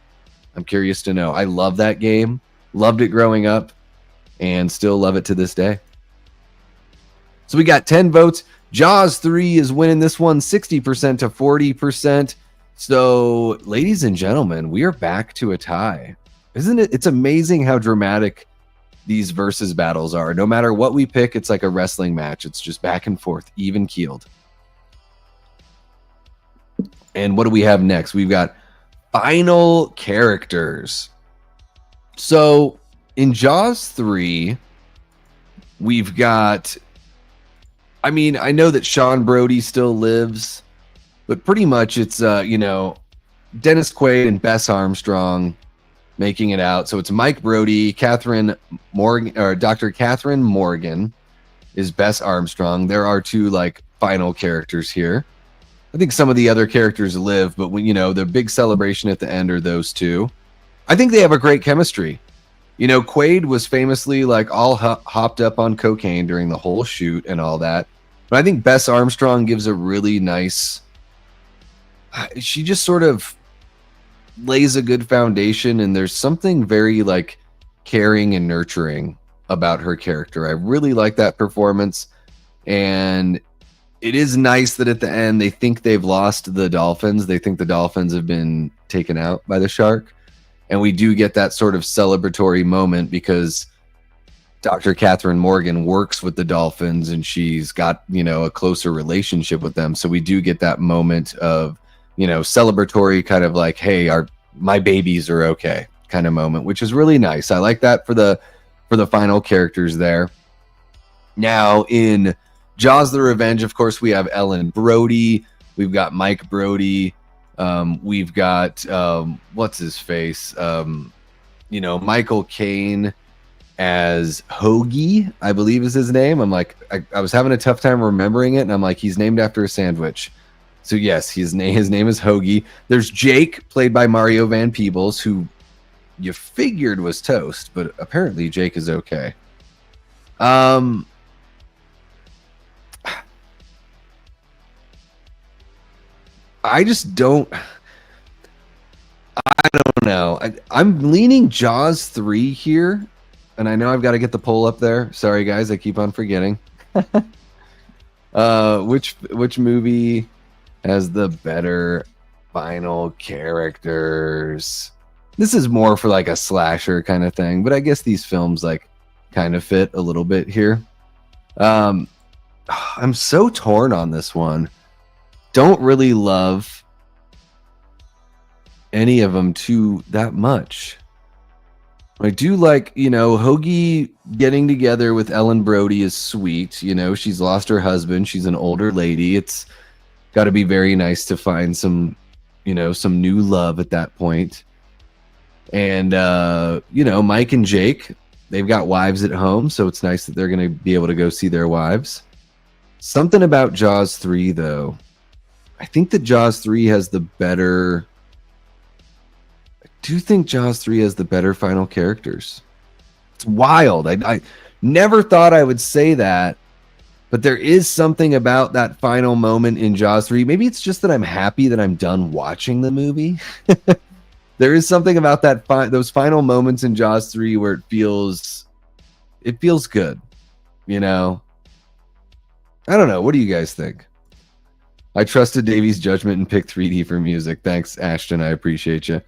I'm curious to know. I love that game. Loved it growing up and still love it to this day. So we got 10 votes. Jaws 3 is winning this one 60% to 40%. So, ladies and gentlemen, we are back to a tie. Isn't it? It's amazing how dramatic these versus battles are. No matter what we pick, it's like a wrestling match. It's just back and forth, even keeled. And what do we have next? We've got final characters. So, in Jaws 3, we've got, I mean, I know that Sean Brody still lives, but pretty much it's, Dennis Quaid and Bess Armstrong making it out. So it's Mike Brody, Catherine Morgan, or Dr. Catherine Morgan is Bess Armstrong. There are 2 like final characters here. I think some of the other characters live, but when, the big celebration at the end are those 2. I think they have a great chemistry. Quaid was famously like all hopped up on cocaine during the whole shoot and all that. But I think Bess Armstrong gives a really nice, she just sort of lays a good foundation, and there's something very like caring and nurturing about her character. I really like that performance, and it is nice that at the end they think they've lost the dolphins. They think the dolphins have been taken out by the shark, and we do get that sort of celebratory moment because Dr. Catherine Morgan works with the dolphins and she's got, a closer relationship with them. So we do get that moment of, celebratory kind of like, hey, my babies are okay kind of moment, which is really nice. I like that for the final characters there. Now in Jaws the Revenge, of course, we have Ellen Brody. We've got Mike Brody. We've got, what's his face? Michael Caine as Hoagie, I believe is his name. I'm like, I was having a tough time remembering it, and I'm like, he's named after a sandwich. So yes, his name is Hoagie. There's Jake, played by Mario Van Peebles, who you figured was toast, but apparently Jake is okay. I just don't. I don't know. I'm leaning Jaws 3 here, and I know I've got to get the poll up there. Sorry, guys, I keep on forgetting. Which movie has the better final characters? This is more for like a slasher kind of thing, but I guess these films like kind of fit a little bit here. I'm so torn on this one. Don't really love any of them too that much. I do like, Hoagie getting together with Ellen Brody is sweet. She's lost her husband. She's an older lady. It's got to be very nice to find some new love at that point. And, Mike and Jake, they've got wives at home, so it's nice that they're going to be able to go see their wives. Something about Jaws 3, though. I think that Jaws 3 has the better... I do think Jaws 3 has the better final characters. It's wild. I never thought I would say that, but there is something about that final moment in Jaws 3. Maybe it's just that I'm happy that I'm done watching the movie. There is something about those final moments in Jaws 3 where it feels good, I don't know. What do you guys think? I trusted Davey's judgment and picked 3D for music. Thanks, Ashton. I appreciate you.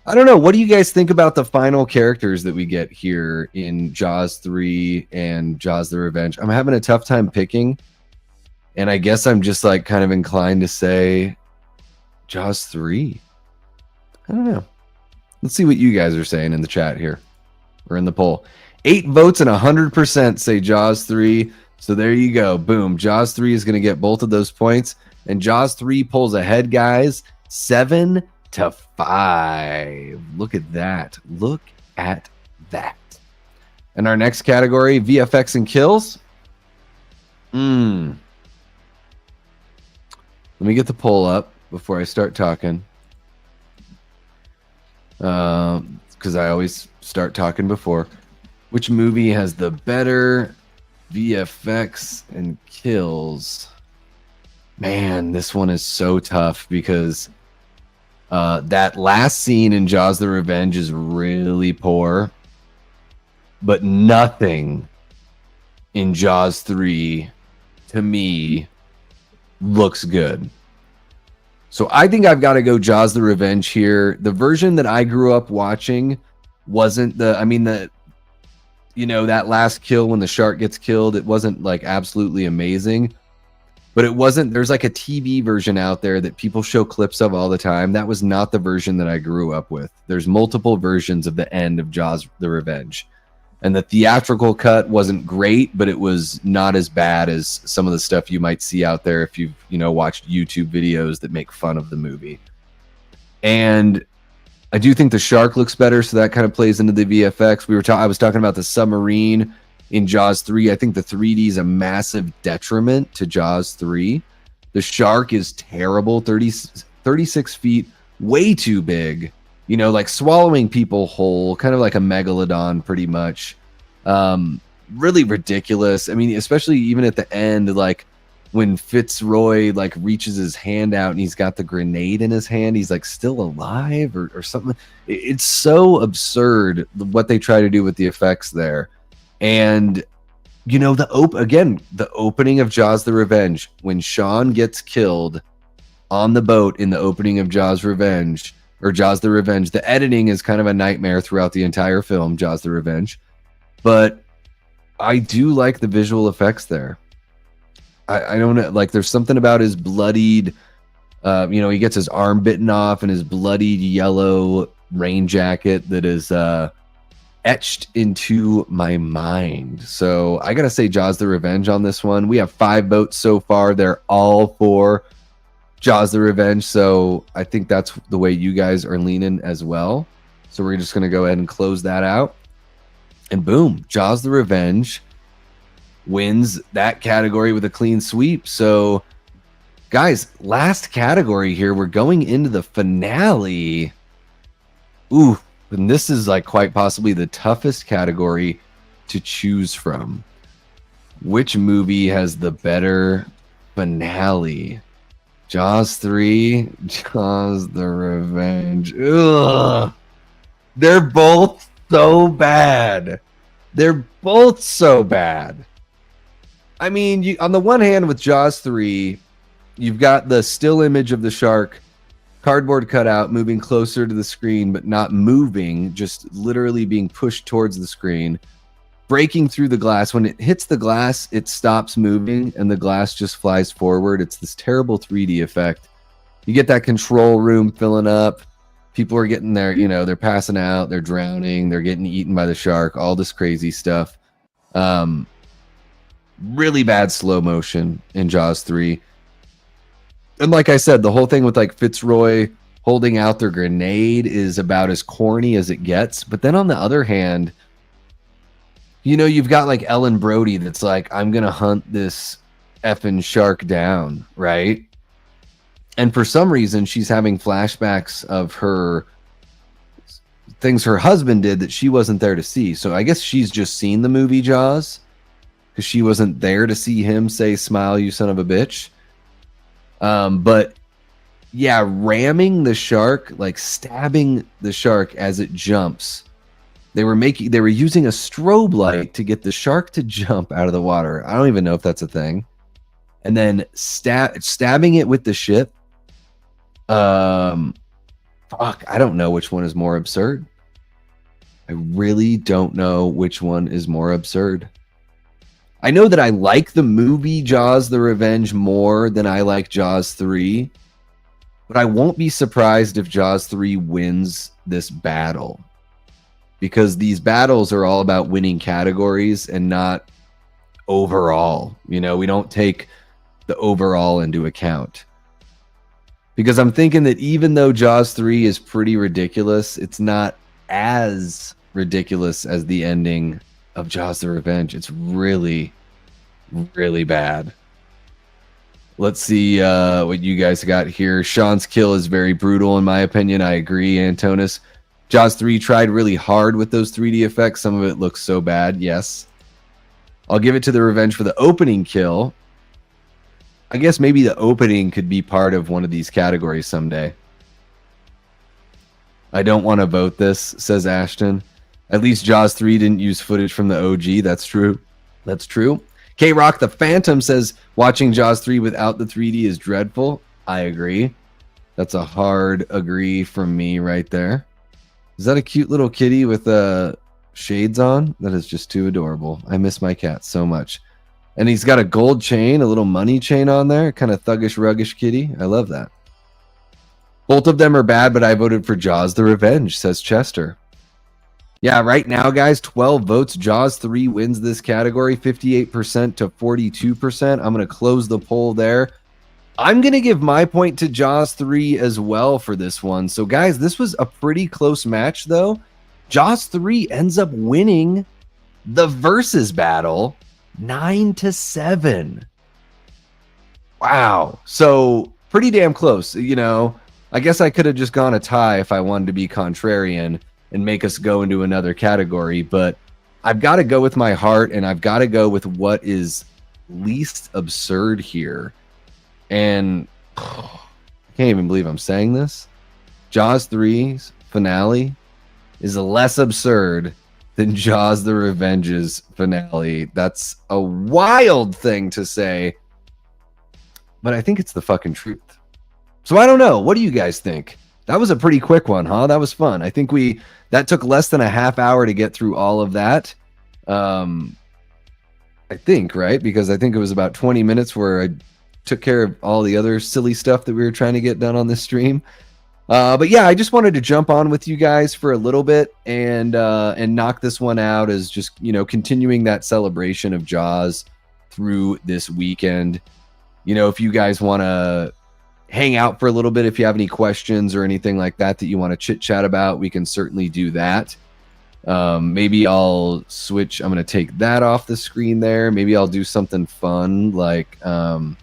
I don't know. What do you guys think about the final characters that we get here in Jaws 3 and Jaws the Revenge? I'm having a tough time picking, and I guess I'm just like kind of inclined to say Jaws 3. I don't know. Let's see what you guys are saying in the chat here. We're in the poll. 8 votes and 100% say Jaws 3. So there you go. Boom. Jaws 3 is going to get both of those points. And Jaws 3 pulls ahead, guys. 7-5. Look at that. Look at that. And our next category, VFX and kills. Let me get the poll up before I start talking. Because I always start talking before. Which movie has the better VFX and kills? Man, this one is so tough because that last scene in Jaws the Revenge is really poor, but nothing in Jaws 3 to me looks good. So I think I've got to go Jaws the Revenge here. The version that I grew up watching wasn't that last kill when the shark gets killed, it wasn't like absolutely amazing. But it wasn't, there's like a TV version out there that people show clips of all the time. That was not the version that I grew up with. There's multiple versions of the end of Jaws the Revenge. And the theatrical cut wasn't great, but it was not as bad as some of the stuff you might see out there if you've, watched YouTube videos that make fun of the movie. And I do think the shark looks better, so that kind of plays into the VFX. I was talking about the submarine in Jaws 3. I think the 3D is a massive detriment to Jaws 3. The shark is terrible, 36 feet, way too big. Like swallowing people whole, kind of like a megalodon pretty much. Really ridiculous. I mean, especially even at the end, like when Fitzroy like reaches his hand out and he's got the grenade in his hand, he's like still alive or something. It's so absurd what they try to do with the effects there. And the opening of Jaws the Revenge, when Sean gets killed on the boat in the opening of Jaws Revenge, or Jaws the Revenge, the editing is kind of a nightmare throughout the entire film, Jaws the Revenge. But I do like the visual effects there. I don't know, like there's something about his bloodied, he gets his arm bitten off and his bloodied yellow rain jacket that is etched into my mind. So I gotta say Jaws the Revenge on this one. We have 5 votes so far. They're all for Jaws the Revenge, so I think that's the way you guys are leaning as well. So we're just gonna go ahead and close that out. And boom, Jaws the Revenge wins that category with a clean sweep. So guys, last category here. We're going into the finale. Ooh, and this is like quite possibly the toughest category to choose from. Which movie has the better finale? Jaws 3, Jaws the Revenge. Ugh. They're both so bad. They're both so bad. I mean, on the one hand, with Jaws 3, you've got the still image of the shark, cardboard cutout, moving closer to the screen, but not moving, just literally being pushed towards the screen, breaking through the glass. When it hits the glass, it stops moving, and the glass just flies forward. It's this terrible 3D effect. You get that control room filling up, People are getting there, you know, they're passing out, they're drowning, they're getting eaten by the shark, all this crazy stuff. Really bad slow motion in Jaws 3. And like I said, the whole thing with like Fitzroy holding out their grenade is about as corny as it gets. But then on the other hand, you know, you've got like Ellen Brody that's like, I'm going to hunt this effing shark down, right? And for some reason, she's having flashbacks of her things her husband did that she wasn't there to see. So I guess she's just seen the movie Jaws because she wasn't there to see him say, "Smile, you son of a bitch." But yeah, ramming the shark, like stabbing the shark as it jumps. They were using a strobe light to get the shark to jump out of the water. I don't even know if that's a thing. And then stabbing it with the ship. Fuck, I don't know which one is more absurd. I really don't know which one is more absurd. I know that I like the movie Jaws the Revenge more than I like Jaws 3, but I won't be surprised if Jaws 3 wins this battle, because these battles are all about winning categories and not overall. You know, we don't take the overall into account. Because I'm thinking that even though Jaws 3 is pretty ridiculous, it's not as ridiculous as the ending of Jaws the Revenge. It's really, really bad. Let's see what you guys got here. Sean's kill is very brutal, in my opinion. I agree, Antonis. Jaws 3 tried really hard with those 3D effects. Some of it looks so bad, yes. I'll give it to the Revenge for the opening kill. I guess maybe the opening could be part of one of these categories someday. I don't want to vote this, says Ashton. At least Jaws 3 didn't use footage from the OG. That's true. That's true. K-Rock the Phantom says, watching Jaws 3 without the 3D is dreadful. I agree. That's a hard agree from me right there. Is that a cute little kitty with shades on? That is just too adorable. I miss my cat so much. And he's got a gold chain, a little money chain on there. Kind of thuggish, ruggish kitty. I love that. Both of them are bad, but I voted for Jaws the Revenge, says Chester. Yeah, right now, guys, 12 votes. Jaws 3 wins this category, 58% to 42%. I'm going to close the poll there. I'm going to give my point to Jaws 3 as well for this one. So, guys, this was a pretty close match, though. Jaws 3 ends up winning the versus battle 9-7. Wow. So, pretty damn close. You know, I guess I could have just gone a tie if I wanted to be contrarian and make us go into another category, but I've got to go with my heart, and I've got to go with what is least absurd here. And I can't even believe I'm saying this. Jaws 3's finale is less absurd than Jaws the Revenge's finale. That's a wild thing to say, but I think it's the fucking truth. So I don't know. What do you guys think? That was a pretty quick one, huh? That was fun. I think that took less than a half hour to get through all of that. I think, right? Because I think it was about 20 minutes where I took care of all the other silly stuff that we were trying to get done on this stream. But yeah, I just wanted to jump on with you guys for a little bit and knock this one out as just, you know, continuing that celebration of Jaws through this weekend. You know, if you guys want to hang out for a little bit, if you have any questions or anything like that that you want to chit chat about, we can certainly do that. Maybe I'll switch. I'm going to take that off the screen there. Maybe I'll do something fun like, how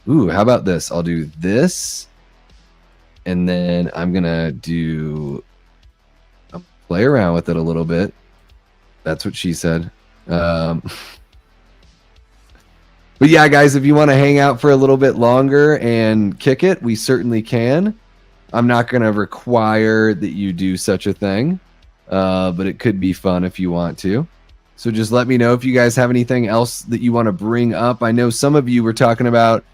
about this? I'll do this. And then I'm going to play around with it a little bit. That's what she said. But yeah, guys, if you want to hang out for a little bit longer and kick it, we certainly can. I'm not going to require that you do such a thing, but it could be fun if you want to. So just let me know if you guys have anything else that you want to bring up. I know some of you were talking about,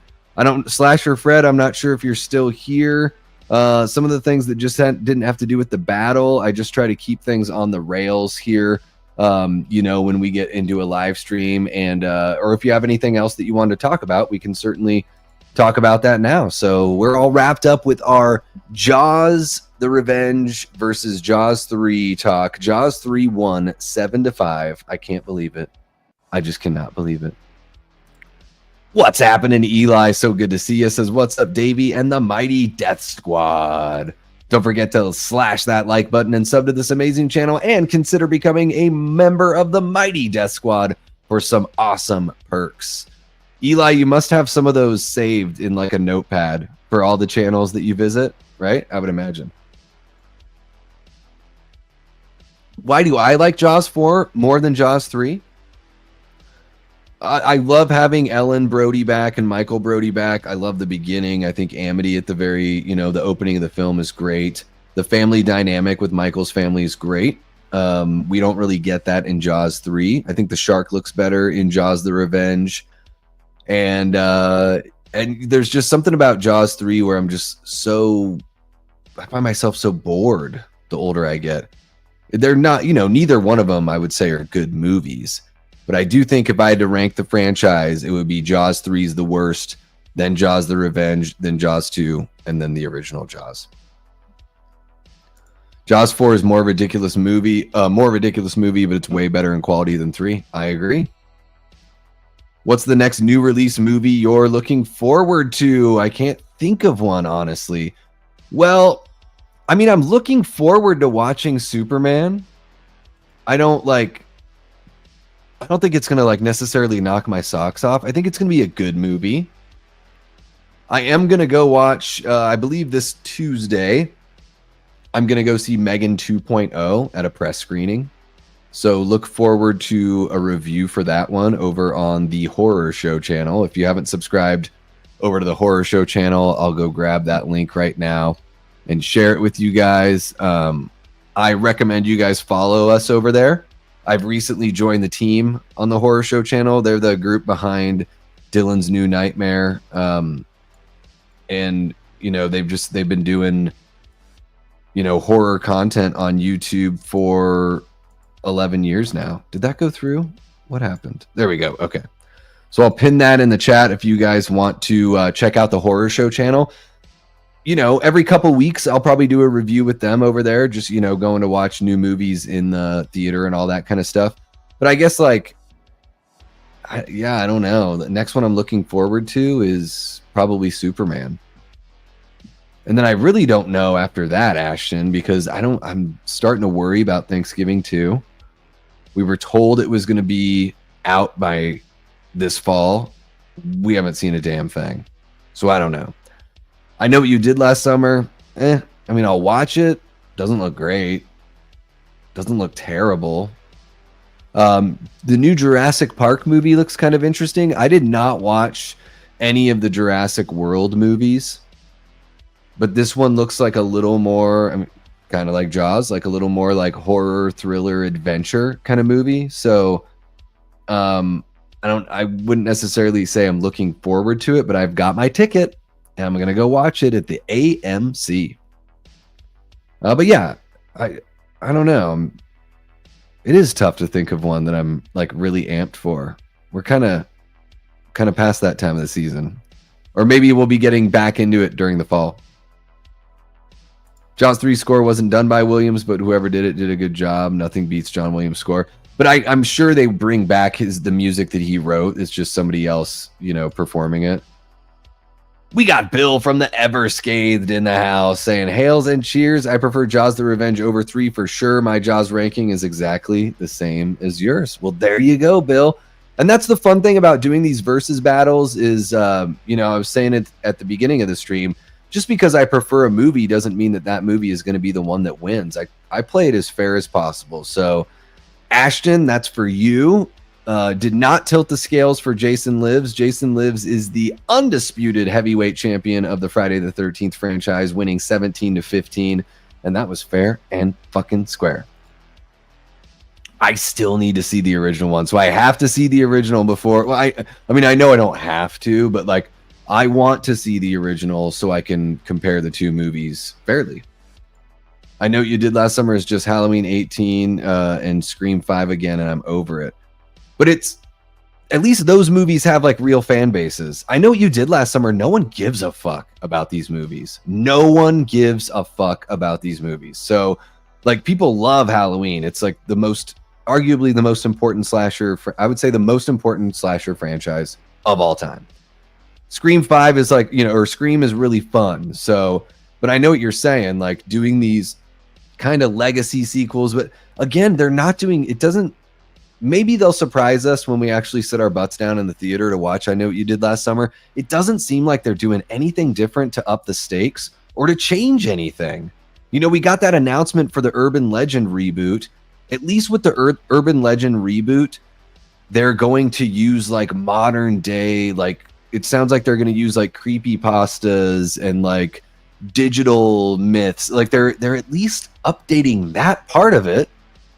Slasher Fred, I'm not sure if you're still here. Some of the things that just didn't have to do with the battle. I just try to keep things on the rails here. You know, when we get into a live stream, and or if you have anything else that you want to talk about, we can certainly talk about that now. So we're all wrapped up with our Jaws the Revenge versus Jaws 3 talk. Jaws 3 won 7-5. I can't believe it. I just cannot believe it. What's happening, Eli? So good to see you. Says, what's up, Davey and the mighty Death Squad? Don't forget to slash that like button and sub to this amazing channel, and consider becoming a member of the mighty Death Squad for some awesome perks. Eli, you must have some of those saved in like a notepad for all the channels that you visit, right? I would imagine. Why do I like Jaws 4 more than Jaws 3? I love having Ellen Brody back and Michael Brody back. I love the beginning. I think Amity at the the opening of the film is great. The family dynamic with Michael's family is great. We don't really get that in Jaws 3. I think the shark looks better in Jaws the Revenge. And there's just something about Jaws 3 where I find myself so bored the older I get. They're not, neither one of them I would say are good movies. But I do think if I had to rank the franchise, it would be Jaws 3 is the worst, then Jaws the Revenge, then Jaws 2, and then the original Jaws. Jaws 4 is more ridiculous movie, but it's way better in quality than 3. I agree. What's the next new release movie you're looking forward to? I can't think of one, honestly. Well, I mean, I'm looking forward to watching Superman. I don't think it's going to necessarily knock my socks off. I think it's going to be a good movie. I am going to go watch, I believe this Tuesday, I'm going to go see Megan 2.0 at a press screening. So look forward to a review for that one over on the Horror Show channel. If you haven't subscribed over to the Horror Show channel, I'll go grab that link right now and share it with you guys. I recommend you guys follow us over there. I've recently joined the team on the Horror Show channel. They're the group behind Dylan's New Nightmare. And they've been doing, horror content on YouTube for 11 years now. Did that go through? What happened? There we go. Okay. So I'll pin that in the chat if you guys want to check out the Horror Show channel. Every couple weeks, I'll probably do a review with them over there, just, going to watch new movies in the theater and all that kind of stuff. But I guess, I don't know. The next one I'm looking forward to is probably Superman. And then I really don't know after that, Ashton, because I'm starting to worry about Thanksgiving too. We were told it was going to be out by this fall. We haven't seen a damn thing. So I don't know. I Know What You Did Last Summer. I'll watch it. Doesn't look great. Doesn't look terrible. The new Jurassic Park movie looks kind of interesting. I did not watch any of the Jurassic World movies, but this one looks like a little more, kind of like Jaws, like a little more like horror, thriller, adventure kind of movie. So, I wouldn't necessarily say I'm looking forward to it, but I've got my ticket. And I'm going to go watch it at the AMC. But yeah, I don't know. It is tough to think of one that I'm really amped for. We're kind of past that time of the season. Or maybe we'll be getting back into it during the fall. Jaws 3 score wasn't done by Williams, but whoever did it did a good job. Nothing beats John Williams' score. But I'm sure they bring back the music that he wrote. It's just somebody else, performing it. We got Bill from the Ever Scathed in the house saying, hails and cheers. I prefer Jaws the Revenge over 3 for sure. My Jaws ranking is exactly the same as yours. Well, there you go, Bill. And that's the fun thing about doing these versus battles is, I was saying it at the beginning of the stream, just because I prefer a movie doesn't mean that movie is going to be the one that wins. I play it as fair as possible. So, Ashton, that's for you. Did not tilt the scales for Jason Lives. Jason Lives is the undisputed heavyweight champion of the Friday the 13th franchise, winning 17-15, and that was fair and fucking square. I still need to see the original one, so I have to see the original before. Well, I know I don't have to, but I want to see the original so I can compare the two movies fairly. I Know What You Did Last Summer is just Halloween 18 and Scream 5 again, and I'm over it. But at least those movies have like real fan bases. I Know What You Did Last Summer. No one gives a fuck about these movies. No one gives a fuck about these movies. So like people love Halloween. It's like arguably the most important slasher. I would say the most important slasher franchise of all time. Scream 5 is like, or Scream is really fun. So, but I know what you're saying, like doing these kind of legacy sequels, but again, they're not doing, it doesn't, maybe they'll surprise us when we actually sit our butts down in the theater to watch I Know What You Did Last Summer. It doesn't seem like they're doing anything different to up the stakes or to change anything. We got that announcement for the Urban Legend reboot. At least with the Urban Legend reboot, they're going to use like modern day, like it sounds like they're going to use like creepypastas and like digital myths. Like they're at least updating that part of it,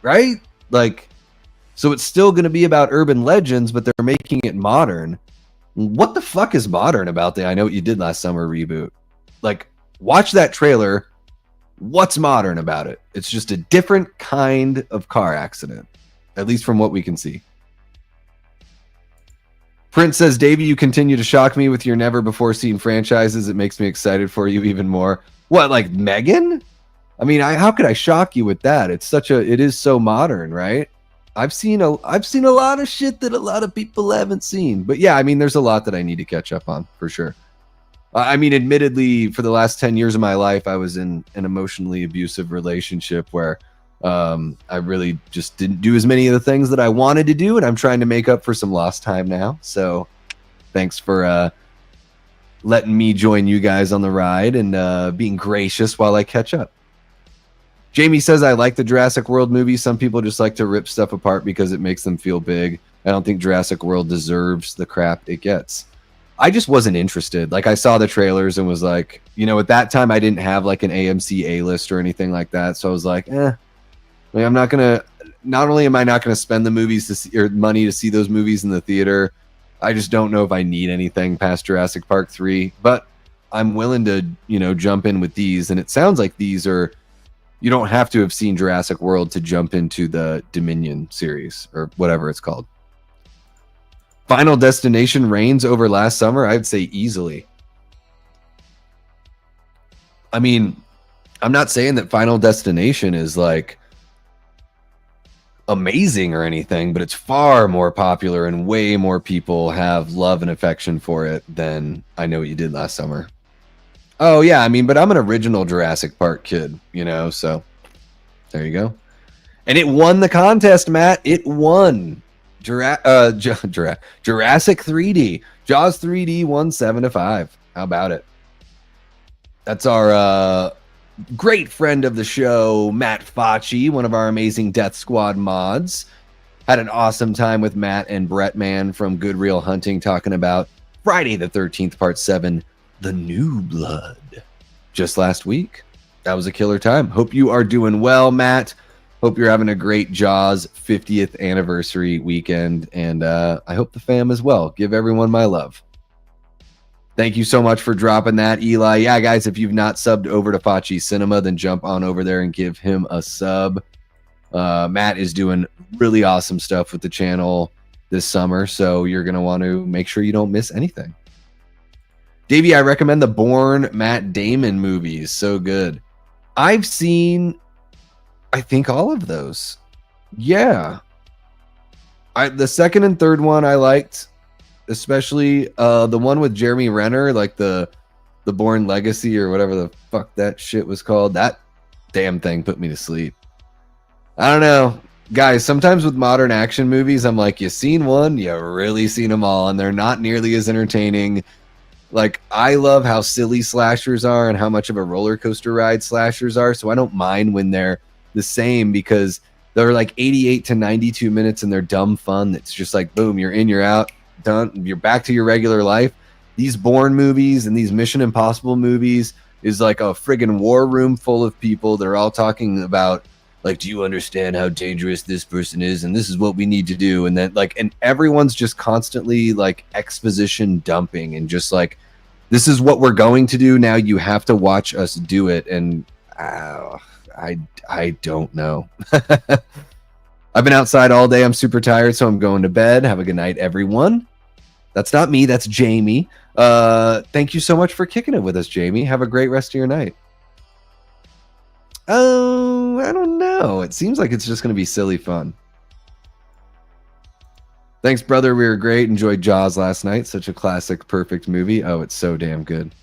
right? Like, so it's still going to be about urban legends, but they're making it modern. What the fuck is modern about the I Know What You Did Last Summer reboot? Like, watch that trailer. What's modern about it? It's just a different kind of car accident, at least from what we can see. Prince says, Davey, you continue to shock me with your never before seen franchises. It makes me excited for you even more. What, like Megan? I mean, how could I shock you with that? It is so modern, right? I've seen a lot of shit that a lot of people haven't seen. But yeah, I mean, there's a lot that I need to catch up on for sure. I mean, admittedly, for the last 10 years of my life, I was in an emotionally abusive relationship where I really just didn't do as many of the things that I wanted to do, and I'm trying to make up for some lost time now. So thanks for letting me join you guys on the ride and being gracious while I catch up. Jamie says, I like the Jurassic World movie. Some people just like to rip stuff apart because it makes them feel big. I don't think Jurassic World deserves the crap it gets. I just wasn't interested. Like, I saw the trailers and was like, at that time I didn't have like an AMC A-list or anything like that. So I was like, Like, I'm not going to, not only am I not going to spend the movies to see, or money to see those movies in the theater, I just don't know if I need anything past Jurassic Park 3, but I'm willing to, jump in with these. And it sounds like these are, you don't have to have seen Jurassic World to jump into the Dominion series or whatever it's called. Final Destination reigns over Last Summer, I'd say easily. I mean, I'm not saying that Final Destination is like amazing or anything, but it's far more popular and way more people have love and affection for it than I Know What You Did Last Summer. Oh yeah, I mean, but I'm an original Jurassic Park kid, so there you go. And it won the contest, Matt. It won. Jurassic 3D. Jaws 3D won 7-5. How about it? That's our great friend of the show, Matt Facci, one of our amazing Death Squad mods. Had an awesome time with Matt and Brett Man from Good Real Hunting talking about Friday the 13th, Part 7, The New Blood, just last week. That was a killer time. Hope you are doing well, Matt. Hope you're having a great Jaws 50th anniversary weekend, and I hope the fam as well. Give everyone my love. Thank you so much for dropping that, Eli. Yeah, guys, if you've not subbed over to Facci Cinema, then jump on over there and give him a sub. Matt is doing really awesome stuff with the channel this summer, so you're going to want to make sure you don't miss anything. Davey, I recommend the Bourne Matt Damon movies. So good. I've seen, I think, all of those. Yeah. The second and third one I liked, especially the one with Jeremy Renner, like the Bourne Legacy or whatever the fuck that shit was called. That damn thing put me to sleep. I don't know. Guys, sometimes with modern action movies, I'm like, you seen one, you really seen them all, and they're not nearly as entertaining. Like, I love how silly slashers are and how much of a roller coaster ride slashers are, so I don't mind when they're the same because they're like 88 to 92 minutes and they're dumb fun. It's just like, boom, you're in, you're out, done, you're back to your regular life. These Bourne movies and these Mission Impossible movies is like a friggin' war room full of people. They're all talking about, like, do you understand how dangerous this person is? And this is what we need to do. And then, like, and everyone's just constantly like exposition dumping and just like, this is what we're going to do. Now you have to watch us do it. And I don't know. I've been outside all day. I'm super tired, so I'm going to bed. Have a good night, everyone. That's not me. That's Jamie. Thank you so much for kicking it with us, Jamie. Have a great rest of your night. Oh, I don't know. It seems like it's just going to be silly fun. Thanks, brother. We were great. Enjoyed Jaws last night. Such a classic, perfect movie. Oh, it's so damn good.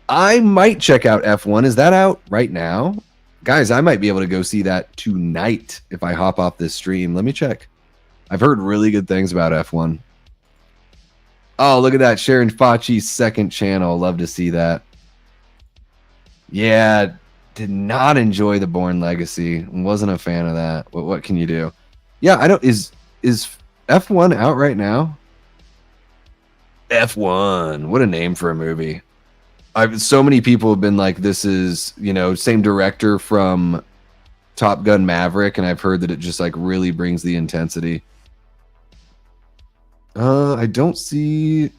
I might check out F1. Is that out right now? Guys, I might be able to go see that tonight if I hop off this stream. Let me check. I've heard really good things about F1. Oh, look at that. Sharon Facci's second channel. Love to see that. Yeah, did not enjoy The Bourne Legacy. Wasn't a fan of that. What can you do? Yeah, I don't... Is F1 out right now? F1. What a name for a movie. So many people have been like, this is, same director from Top Gun Maverick, and I've heard that it just like really brings the intensity. I don't see...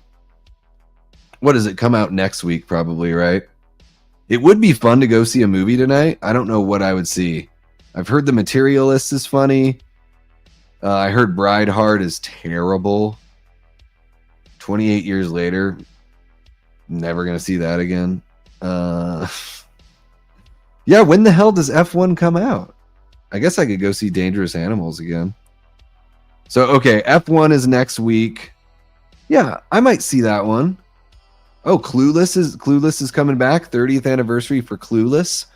What does it come out next week, probably, right? It would be fun to go see a movie tonight. I don't know what I would see. I've heard The Materialist is funny. I heard Brideheart is terrible. 28 years later, never gonna see that again. Yeah, when the hell does F1 come out? I guess I could go see Dangerous Animals again. So, okay, F1 is next week. Yeah, I might see that one. Oh, Clueless is coming back. 30th anniversary for Clueless.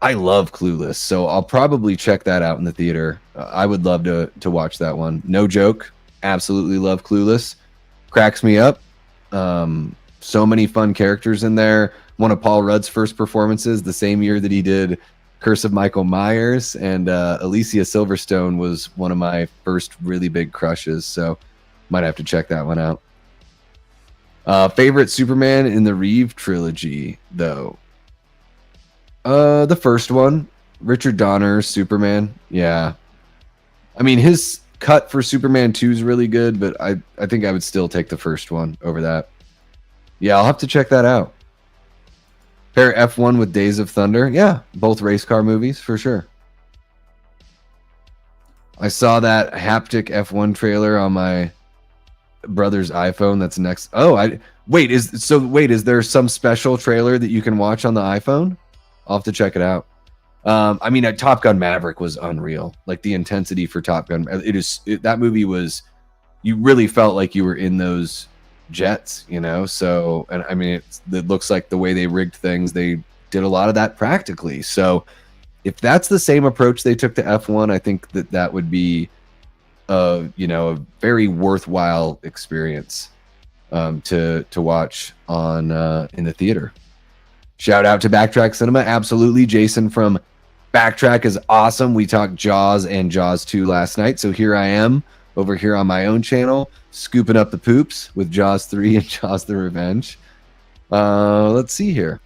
I love Clueless, so I'll probably check that out in the theater. I would love to watch that one. No joke. Absolutely love Clueless. Cracks me up. So many fun characters in there. One of Paul Rudd's first performances, the same year that he did Curse of Michael Myers, and Alicia Silverstone was one of my first really big crushes, so might have to check that one out. Favorite Superman in the Reeve trilogy, though? The first one, Richard Donner's Superman. Yeah. I mean, his cut for Superman 2 is really good, but I think I would still take the first one over that. Yeah, I'll have to check that out. Pair F1 with Days of Thunder. Yeah, both race car movies for sure. I saw that haptic F1 trailer on my brother's iPhone. That's next. Oh, is there some special trailer that you can watch on the iPhone? I'll have to check it out. I mean, Top Gun Maverick was unreal. Like the intensity for Top Gun, that movie was. You really felt like you were in those jets, So, and I mean, it looks like the way they rigged things, they did a lot of that practically. So, if that's the same approach they took to F1, I think that would be, a very worthwhile experience, to watch on in the theater. Shout out to Backtrack Cinema. Absolutely. Jason from Backtrack is awesome. We talked Jaws and Jaws 2 last night. So here I am over here on my own channel, scooping up the poops with Jaws 3 and Jaws the Revenge. Let's see here.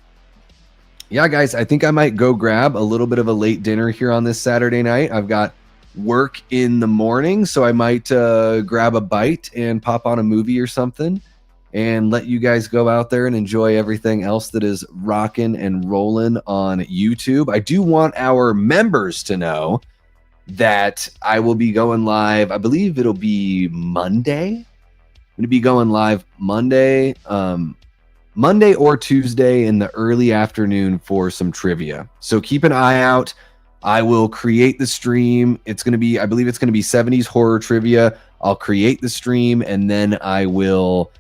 Yeah, guys, I think I might go grab a little bit of a late dinner here on this Saturday night. I've got work in the morning, so I might grab a bite and pop on a movie or something and let you guys go out there and enjoy everything else that is rocking and rolling on YouTube. I do want our members to know that I will be going live. I believe it'll be Monday. I'm going to be going live Monday or Tuesday in the early afternoon for some trivia. So keep an eye out. I will create the stream. I believe it's going to be 70s horror trivia. I'll create the stream and then I will,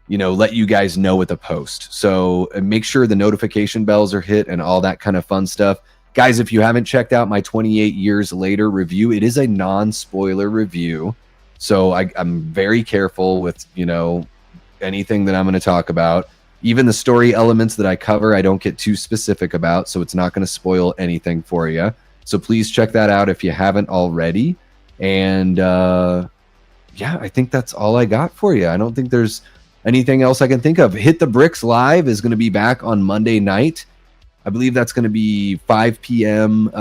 let you guys know with a post. So make sure the notification bells are hit and all that kind of fun stuff. Guys, if you haven't checked out my 28 years later review, it is a non-spoiler review. So I'm very careful with, anything that I'm going to talk about. Even the story elements that I cover, I don't get too specific about, so it's not going to spoil anything for you. So please check that out if you haven't already. And I think that's all I got for you. I don't think there's anything else I can think of. Hit the Bricks Live is going to be back on Monday night. I believe that's going to be 5 p.m.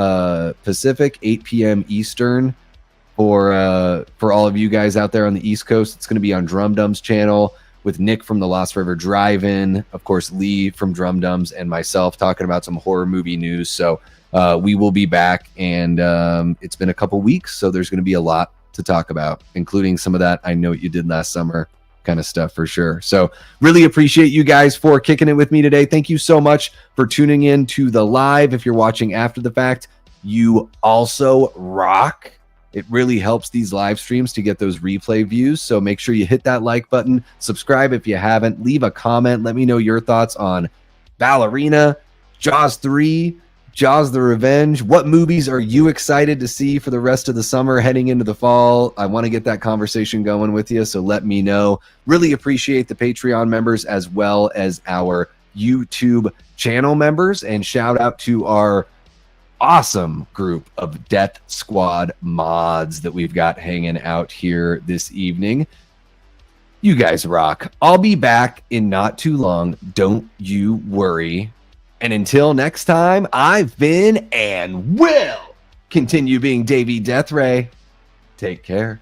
Pacific, 8 p.m. Eastern. For all of you guys out there on the East Coast, it's going to be on Drum Dum's channel with Nick from the Lost River Drive-In, of course, Lee from Drum Dums, and myself talking about some horror movie news. So we will be back, and it's been a couple weeks, so there's going to be a lot to talk about, including some of that I Know What You Did Last Summer kind of stuff for sure. So really appreciate you guys for kicking it with me today. Thank you so much for tuning in to the live. If you're watching after the fact, you also rock. It really helps these live streams to get those replay views. So make sure you hit that like button, subscribe if you haven't, leave a comment. Let me know your thoughts on Ballerina, Jaws 3, Jaws the Revenge. What movies are you excited to see for the rest of the summer heading into the fall? I want to get that conversation going with you, so let me know. Really appreciate the Patreon members as well as our YouTube channel members, and shout out to our awesome group of Death Squad mods that we've got hanging out here this evening. You guys rock. I'll be back in not too long. Don't you worry. And until next time, I've been and will continue being Davey Deathray. Take care.